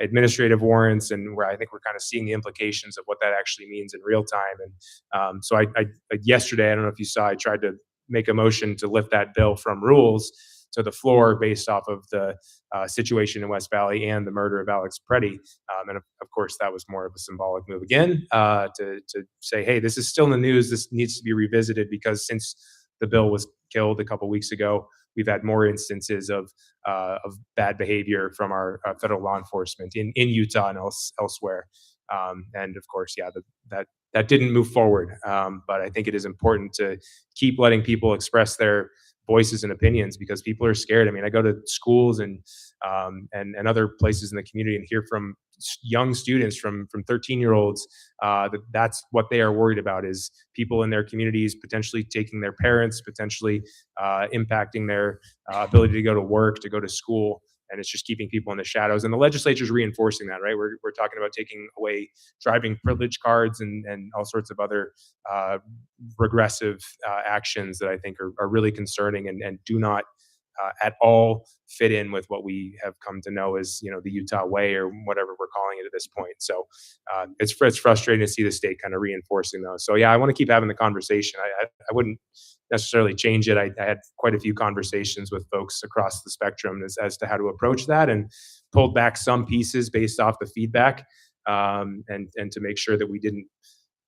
administrative warrants, and where I think we're kind of seeing the implications of what that actually means in real time. And so I yesterday, I don't know if you saw, I tried to make a motion to lift that bill from rules to the floor based off of the situation in West Valley and the murder of Alex Preddy. And of course, that was more of a symbolic move again, to say, hey, this is still in the news. This needs to be revisited, because since the bill was killed a couple weeks ago, we've had more instances of bad behavior from our federal law enforcement in Utah and elsewhere. And of course, yeah, that didn't move forward. But I think it is important to keep letting people express their voices and opinions, because people are scared. I mean, I go to schools and other places in the community and hear from young students, from 13-year-olds, that's what they are worried about, is people in their communities potentially taking their parents, potentially impacting their ability to go to work, to go to school. And it's just keeping people in the shadows. And the legislature's reinforcing that, right? We're talking about taking away driving privilege cards and all sorts of other regressive actions that I think are really concerning and do not at all fit in with what we have come to know as, the Utah way, or whatever we're calling it at this point. So it's frustrating to see the state kind of reinforcing those. So yeah, I want to keep having the conversation. I wouldn't necessarily change it. I had quite a few conversations with folks across the spectrum as to how to approach that, and pulled back some pieces based off the feedback, and to make sure that we didn't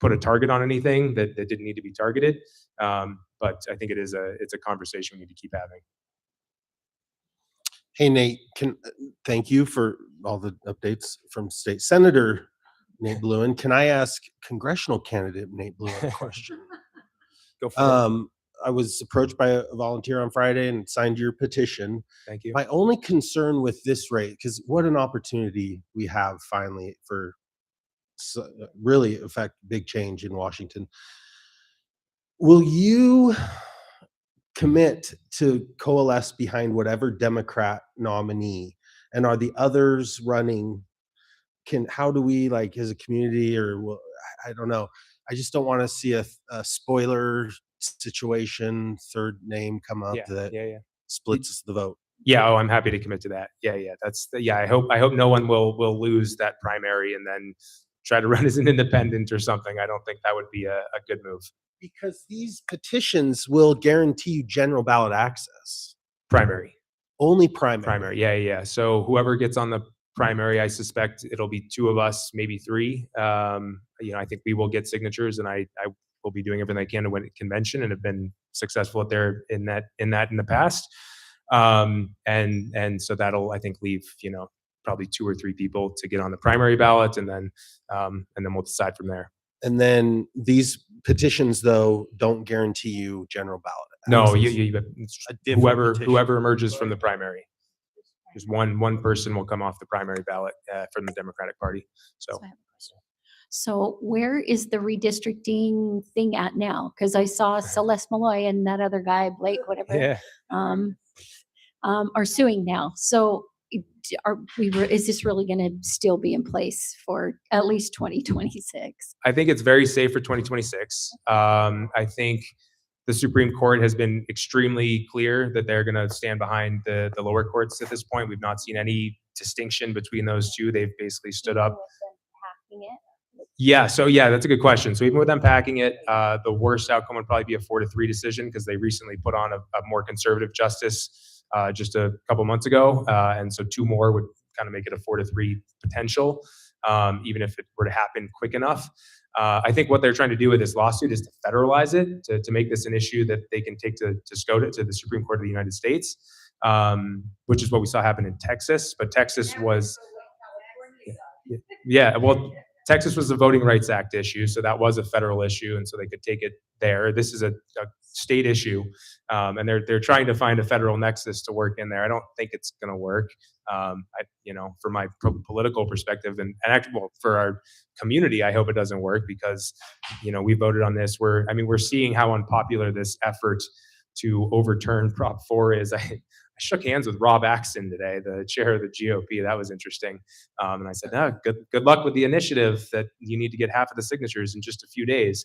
put a target on anything that didn't need to be targeted. But I think it's a conversation we need to keep having. Hey, Nate, thank you for all the updates from State Senator Nate Bluin. Can I ask congressional candidate Nate Bluin a question? Go for it. I was approached by a volunteer on Friday and signed your petition. Thank you. My only concern with this rate, because what an opportunity we have finally for really affect big change in Washington. Will you commit to coalesce behind whatever Democrat nominee? And are the others running? How do we, like, as a community, or I don't know. I just don't want to see a spoiler situation, third name come up that splits the vote. Yeah, I'm happy to commit to that. I hope no one will lose that primary and then try to run as an independent or something. I don't think that would be a good move. Because these petitions will guarantee you general ballot access. Primary. Only primary. Primary. Yeah. So whoever gets on the primary, I suspect it'll be 2 of us, maybe 3. I think we will get signatures, and I will be doing everything I can to win a convention, and have been successful in that in the past. And so that'll, I think, leave probably 2 or 3 people to get on the primary ballot, and then we'll decide from there. And then these petitions, though, don't guarantee you general ballot. No, access. whoever emerges from the primary. Just one person will come off the primary ballot from the Democratic Party. So where is the redistricting thing at now? Because I saw Celeste Malloy and that other guy, Blake, whatever, are suing now. So is this really going to still be in place for at least 2026? I think it's very safe for 2026. I think the Supreme Court has been extremely clear that they're going to stand behind the lower courts at this point. We've not seen any distinction between those two. They've basically stood up. Yeah, so that's a good question. So even with them packing it, the worst outcome would probably be a 4-3 decision, because they recently put on a more conservative justice just a couple months ago. And so 2 more would kind of make it a 4-3 potential, even if it were to happen quick enough. I think what they're trying to do with this lawsuit is to federalize it, to make this an issue that they can take to SCOTUS, to the Supreme Court of the United States, which is what we saw happen in Texas. But Texas was, Texas was a Voting Rights Act issue, so that was a federal issue, and so they could take it there. This is a state issue, and they're trying to find a federal nexus to work in there. I don't think it's going to work. From my political perspective, and actually, for our community, I hope it doesn't work, because we voted on this. We're seeing how unpopular this effort to overturn Prop 4 is. I shook hands with Rob Axson today, the chair of the GOP. That was interesting. And I said, good luck with the initiative that you need to get half of the signatures in just a few days.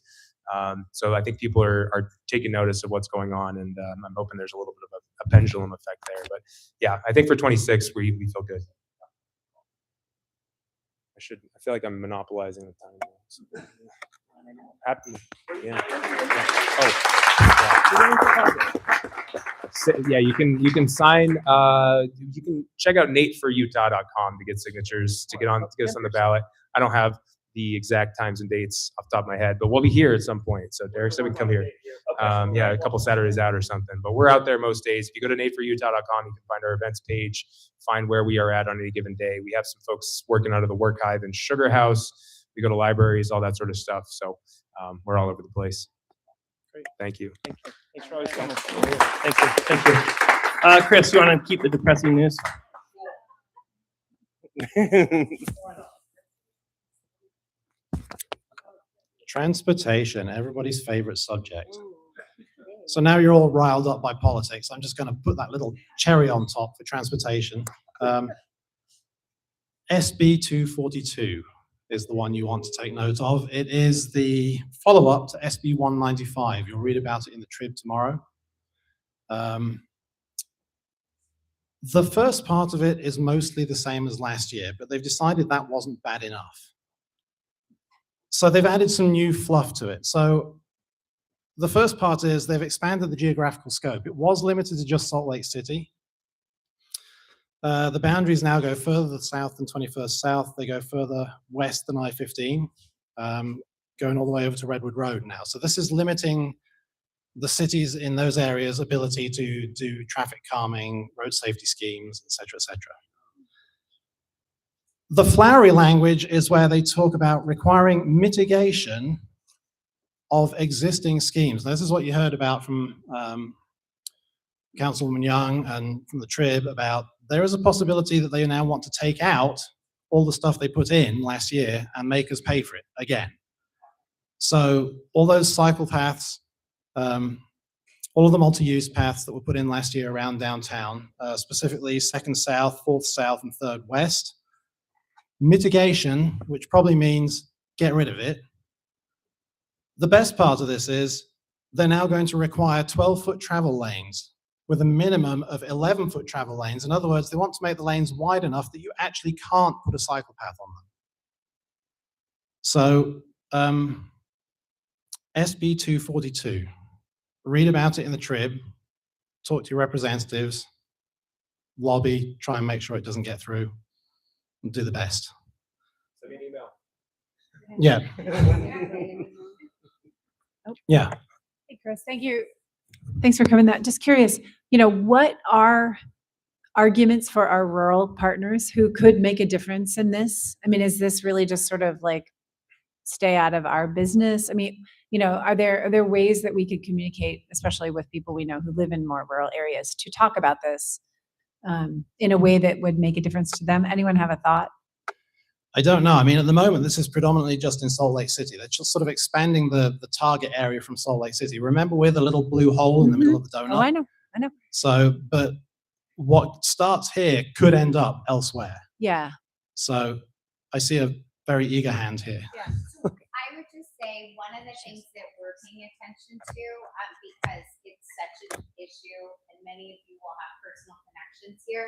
So I think people are taking notice of what's going on, and I'm hoping there's a little bit of a pendulum effect there. But I think for 26, we feel good. I feel like I'm monopolizing the time. Happy. You can sign. You can check out nateforutah.com to get signatures to get us on the ballot. I don't have the exact times and dates off the top of my head, but we'll be here at some point. So Derek said we can come here. A couple Saturdays out or something. But we're out there most days. If you go to nateforutah.com, you can find our events page, find where we are at on any given day. We have some folks working out of the Work Hive in Sugar House. We go to libraries, all that sort of stuff. So we're all over the place. Great. Thank you. Thanks for always coming. Thank you. Chris, you want to keep the depressing news? Transportation, everybody's favorite subject. So now you're all riled up by politics. I'm just going to put that little cherry on top for transportation. SB 242 is the one you want to take note of. It is the follow-up to SB 195. You'll read about it in the Trib tomorrow. The first part of it is mostly the same as last year, but they've decided that wasn't bad enough. So they've added some new fluff to it. So The first part is they've expanded the geographical scope. It was limited to just Salt Lake City. The boundaries now go further south than 21st South. They go further west than I-15, going all the way over to Redwood Road now. So this is limiting the cities in those areas' ability to do traffic calming, road safety schemes, et cetera, et cetera. The flowery language is where they talk about requiring mitigation of existing schemes. This is what you heard about from Councilwoman Young and from the Trib about there is a possibility that they now want to take out all the stuff they put in last year and make us pay for it again. So all those cycle paths, all of the multi-use paths that were put in last year around downtown, specifically 2nd South, 4th South, and 3rd West. Mitigation, which probably means get rid of it. The best part of this is they're now going to require 12-foot travel lanes with a minimum of 11-foot travel lanes. In other words, they want to make the lanes wide enough that you actually can't put a cycle path on them. So SB 242, read about it in the Trib, talk to your representatives, lobby, try and make sure it doesn't get through, and do the best. Send me an email. Yeah. Yeah. Hey, Chris, thank you. Thanks for coming. That just curious, what are arguments for our rural partners who could make a difference in this? I mean, is this really just sort of like stay out of our business? I mean, are there ways that we could communicate, especially with people we know who live in more rural areas, to talk about this in a way that would make a difference to them? Anyone have a thought? I don't know. I mean, at the moment, this is predominantly just in Salt Lake City. They're just sort of expanding the target area from Salt Lake City. Remember, we're the little blue hole in the middle of the donut. Oh, I know. So, but what starts here could end up elsewhere. Yeah. So I see a very eager hand here. I would just say one of the things that we're paying attention to, because it's such an issue and many of you will have personal connections here.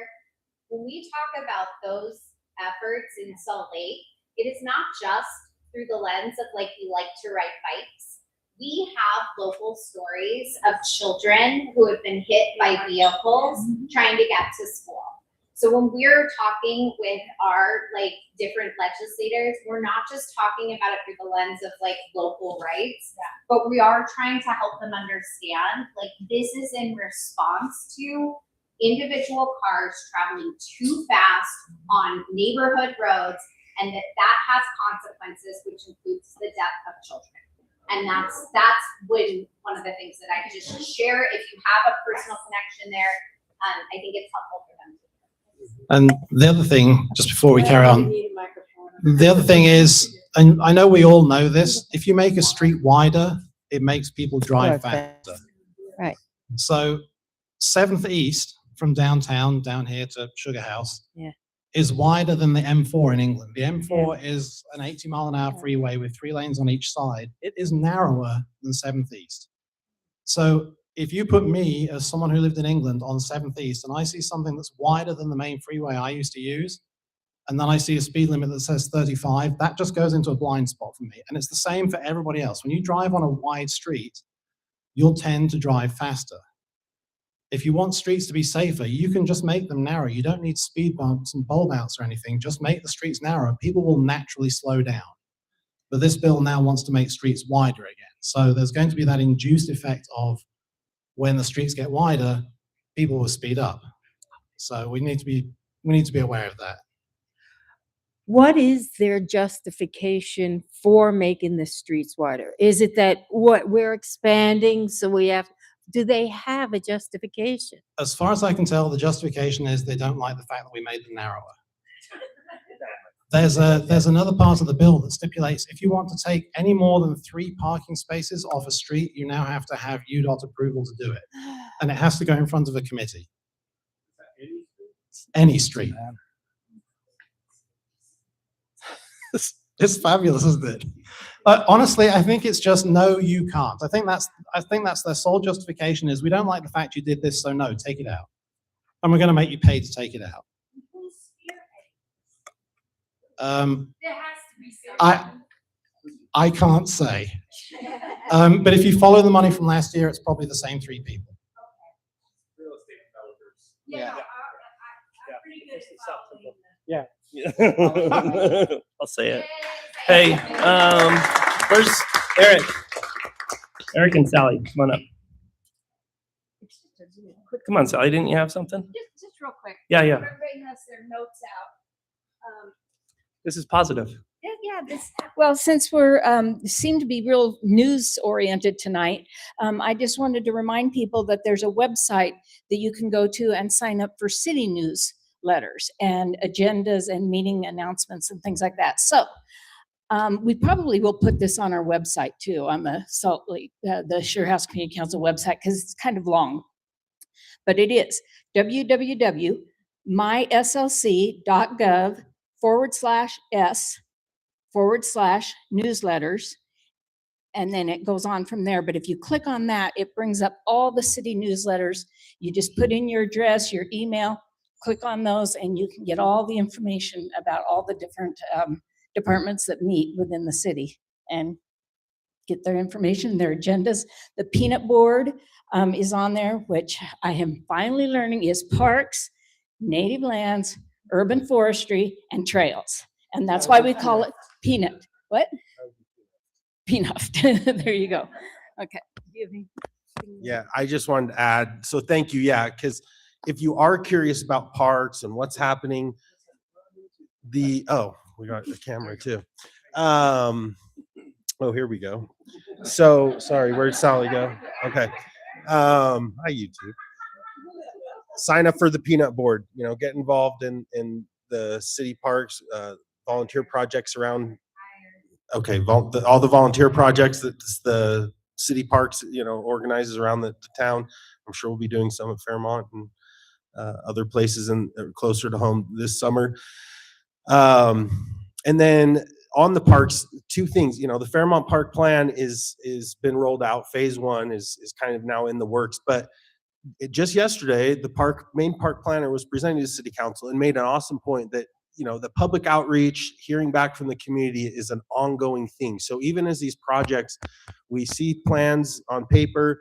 When we talk about those efforts in Salt Lake, it is not just through the lens of like, we like to ride bikes. We have local stories of children who have been hit by vehicles trying to get to school. So when we're talking with our like different legislators, we're not just talking about it through the lens of like local rights, but we are trying to help them understand like this is in response to individual cars traveling too fast on neighborhood roads, and that has consequences, which includes the death of children. And that's when one of the things that I just share. If you have a personal connection there, I think it's helpful for them. And the other thing, just before we carry on, the other thing is, and I know we all know this, if you make a street wider, it makes people drive faster. Right. So 7th East from downtown down here to Sugar House Yeah. is wider than the M4 in England. The M4 is an 80-mile-an-hour freeway with 3 lanes on each side. It is narrower than 7th East. So if you put me as someone who lived in England on 7th East and I see something that's wider than the main freeway I used to use, and then I see a speed limit that says 35, that just goes into a blind spot for me. And it's the same for everybody else. When you drive on a wide street, you'll tend to drive faster. If you want streets to be safer, you can just make them narrow. You don't need speed bumps and bulb outs or anything. Just make the streets narrow. People will naturally slow down. But this bill now wants to make streets wider again. So there's going to be that induced effect of when the streets get wider, people will speed up. So we need to be aware of that. What is their justification for making the streets wider? Is it that what we're expanding, so we have? Do they have a justification? As far as I can tell, the justification is they don't like the fact that we made them narrower. There's another part of the bill that stipulates if you want to take any more than 3 parking spaces off a street, you now have to have UDOT approval to do it. And it has to go in front of a committee. Any street. It's fabulous, isn't it? Honestly, I think it's just no, you can't. I think that's their sole justification is we don't like the fact you did this, so no, take it out. And we're going to make you pay to take it out. I can't say. But if you follow the money from last year, it's probably the same three people. Real estate developers. Yeah. Yeah. I'll say it. Hey, where's Eric? Eric and Sally, come on up. Come on, Sally, didn't you have something? Just real quick. Yeah, yeah. Everybody has their notes out. This is positive. Well, since we're seem to be real news oriented tonight, I just wanted to remind people that there's a website that you can go to and sign up for city newsletters and agendas and meeting announcements and things like that. So we probably will put this on our website too, on the Salt Lake, the Sugar House Community Council website, because it's kind of long. But it is www.myslc.gov/s/newsletters. And then it goes on from there. But if you click on that, it brings up all the city newsletters. You just put in your address, your email, click on those, and you can get all the information about all the different departments that meet within the city and get their information, their agendas. The peanut board is on there, which I am finally learning is parks, native lands, urban forestry, and trails. And that's why we call it peanut. What? Peanut. There you go. Okay. Do you have anything? Yeah, I just wanted to add, so thank you, yeah, because if you are curious about parks and what's happening, we got the camera too. Oh, here we go. So, sorry, where'd Sally go? Okay. Hi, YouTube. Sign up for the peanut board, get involved in the city parks, volunteer projects around. Okay, all the volunteer projects that the city parks, organizes around the town. I'm sure we'll be doing some at Fairmont and other places closer to home this summer. And then on the parks, two things. The Fairmont Park Plan is been rolled out. Phase 1 is kind of now in the works. But just yesterday, the main park planner was presenting to City Council and made an awesome point that the public outreach, hearing back from the community is an ongoing thing. So even as these projects, we see plans on paper,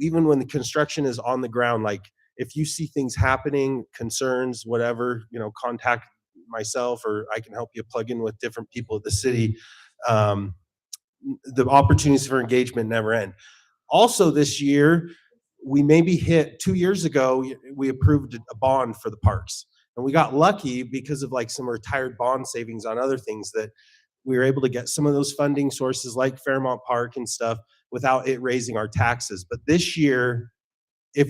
even when the construction is on the ground, like if you see things happening, concerns, whatever, contact myself or I can help you plug in with different people at the city. The opportunities for engagement never end. Also this year, we maybe hit 2 years ago, we approved a bond for the parks. And we got lucky because of like some retired bond savings on other things that we were able to get some of those funding sources like Fairmont Park and stuff without it raising our taxes. But this year, if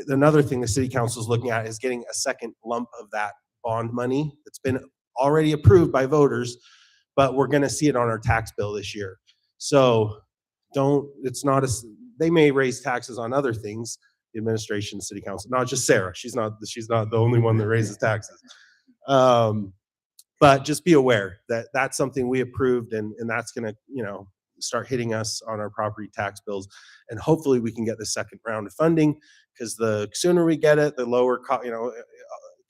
another thing the city council is looking at is getting a second lump of that bond money that's been already approved by voters, but we're going to see it on our tax bill this year. So they may raise taxes on other things, the administration, city council, not just Sarah. She's not the only one that raises taxes. But just be aware that that's something we approved and that's going to, start hitting us on our property tax bills. And hopefully we can get the second round of funding because the sooner we get it, the lower,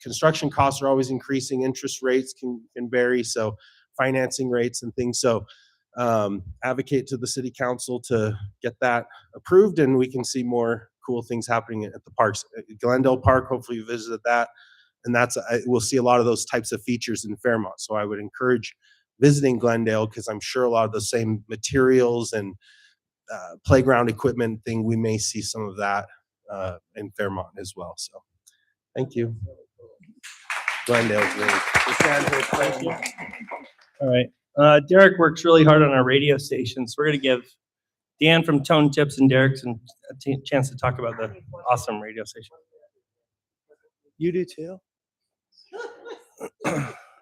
construction costs are always increasing. Interest rates can vary. So financing rates and things. So advocate to the city council to get that approved and we can see more cool things happening at the parks. Glendale Park, hopefully you visited that. And we'll see a lot of those types of features in Fairmont. So I would encourage visiting Glendale because I'm sure a lot of the same materials and playground equipment thing, we may see some of that in Fairmont as well. So thank you. Glendale's really. Thank you. All right. Derek works really hard on our radio station. So we're going to give Dan from Tone Tips and Derek a chance to talk about the awesome radio station. You do too?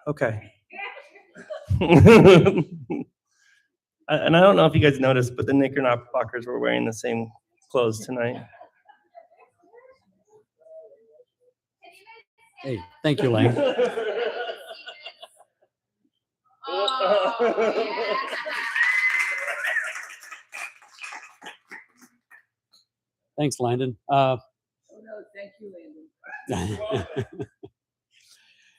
Okay. And I don't know if you guys noticed, but the Knickerbockers were wearing the same clothes tonight. Hey, thank you, Lane. Thanks, Landon. Oh, no, thank you, Landon.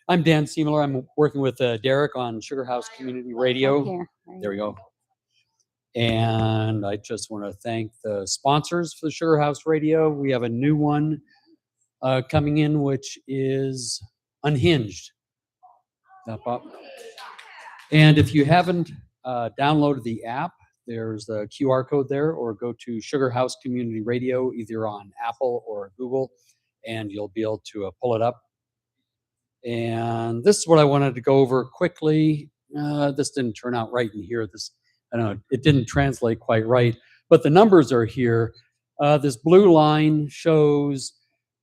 I'm Dan Seemler. I'm working with Derek on Sugar House Community Radio. Here. There we go. And I just want to thank the sponsors for the Sugar House Radio. We have a new one coming in, which is Unhinged. Up, up. And if you haven't downloaded the app, there's a QR code there, or go to Sugar House Community Radio, either on Apple or Google, and you'll be able to pull it up. And this is what I wanted to go over quickly. This didn't turn out right in here. I don't know, it didn't translate quite right, but the numbers are here. This blue line shows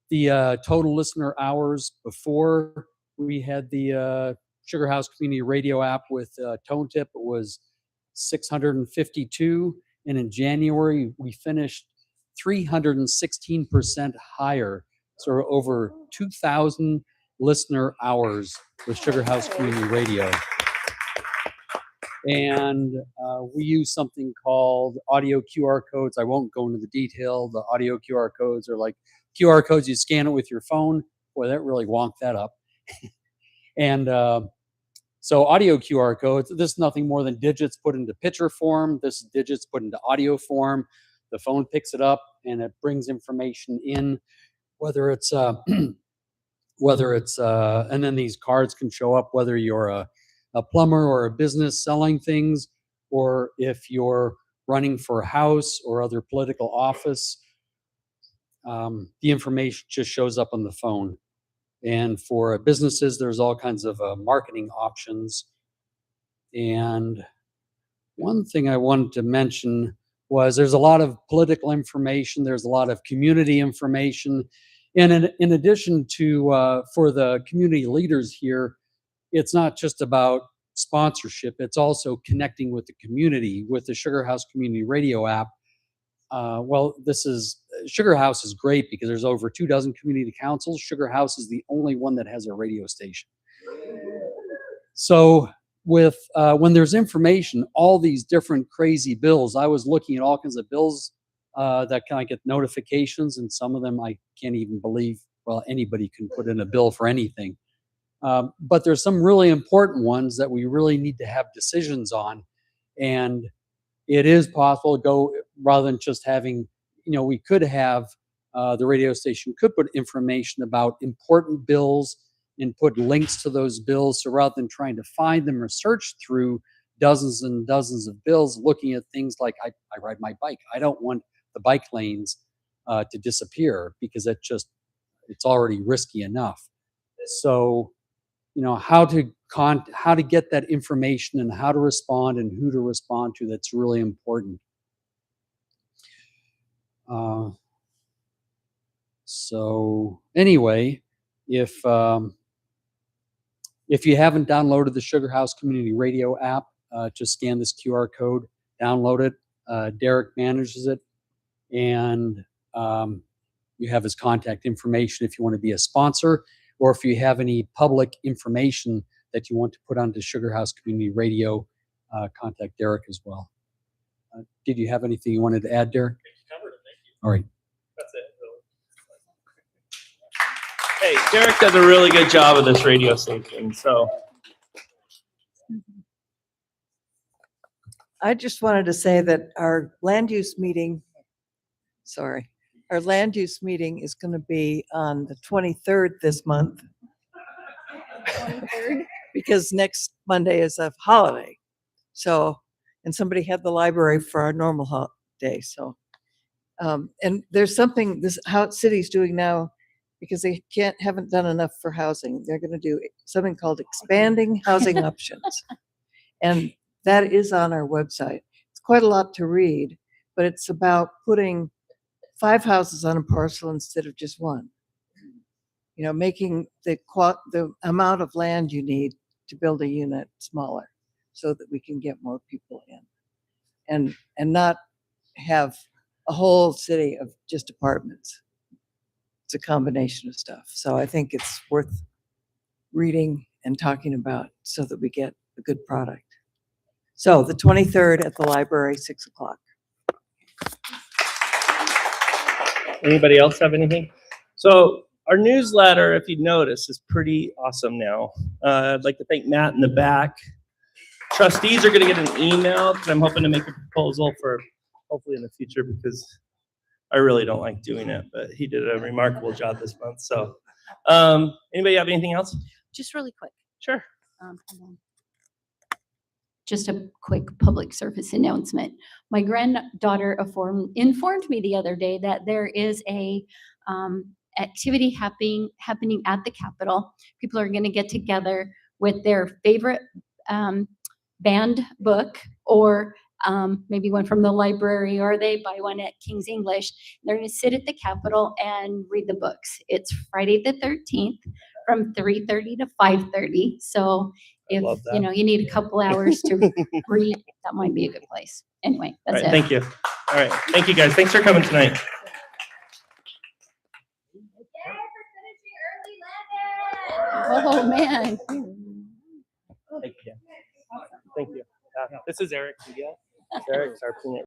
the total listener hours before we had the Sugar House Community Radio app with Tone Tip. It was 652, and in January we finished 316% higher, so over 2,000 listener hours with Sugar House Community Radio. And we use something called audio QR codes. I won't go into the detail. The audio QR codes are like QR codes. You scan it with your phone. Boy, that really wonked that up. And so audio QR codes, this is nothing more than digits put into picture form. This is digits put into audio form. The phone picks it up and it brings information in, whether it's, and then these cards can show up whether you're a plumber or a business selling things, or if you're running for a house or other political office. The information just shows up on the phone. And for businesses, there's all kinds of marketing options. And one thing I wanted to mention was there's a lot of political information, there's a lot of community information. And in addition to, for the community leaders here, it's not just about sponsorship, it's also connecting with the community with the Sugar House Community Radio app. Sugar House is great because there's over 24 community councils. Sugar House is the only one that has a radio station. So with when there's information, all these different crazy bills, I was looking at all kinds of bills that kind of get notifications, and some of them I can't even believe, well, anybody can put in a bill for anything. But there's some really important ones that we really need to have decisions on. And it is possible to go, rather than just having, we could have, the radio station could put information about important bills and put links to those bills. So rather than trying to find them or search through dozens and dozens of bills, looking at things like I ride my bike. I don't want the bike lanes to disappear because it's already risky enough. So, how to get that information and how to respond and who to respond to, that's really important. So anyway, if you haven't downloaded the Sugar House Community Radio app, just scan this QR code, download it. Derek manages it, and you have his contact information if you want to be a sponsor, or if you have any public information that you want to put onto Sugar House Community Radio, contact Derek as well. Did you have anything you wanted to add, Derek? Covered it, thank you. All right. That's it. Hey, Derek does a really good job of this radio station, so. I just wanted to say that our land use meeting is going to be on the 23rd this month. 23rd? Because next Monday is a holiday. So, and somebody had the library for our normal holiday. So, and there's something how city's doing now, because they haven't done enough for housing. They're going to do something called expanding housing options. And that is on our website. It's quite a lot to read, but it's about putting 5 houses on a parcel instead of just one. Making the amount of land you need to build a unit smaller so that we can get more people in, and not have a whole city of just apartments. It's a combination of stuff. So I think it's worth reading and talking about so that we get a good product. So the 23rd at the library, 6 o'clock. Anybody else have anything? So our newsletter, if you notice, is pretty awesome now. I'd like to thank Matt in the back Trustees are going to get an email because I'm hoping to make a proposal for hopefully in the future because I really don't like doing it, but he did a remarkable job this month. So, anybody have anything else? Just really quick. Sure. Hold on. Just a quick public service announcement. My granddaughter informed me the other day that there is a activity happening at the Capitol. People are going to get together with their favorite banned book or maybe one from the library, or they buy one at King's English. They're going to sit at the Capitol and read the books. It's Friday the 13th from 3:30 to 5:30. So if love that. you need a couple hours to read, that might be a good place. Anyway, All that's right, it. thank you. All right, thank you guys. Thanks for coming tonight. Oh, man. Thank you. Thank you. This is Eric. Yeah. Eric's our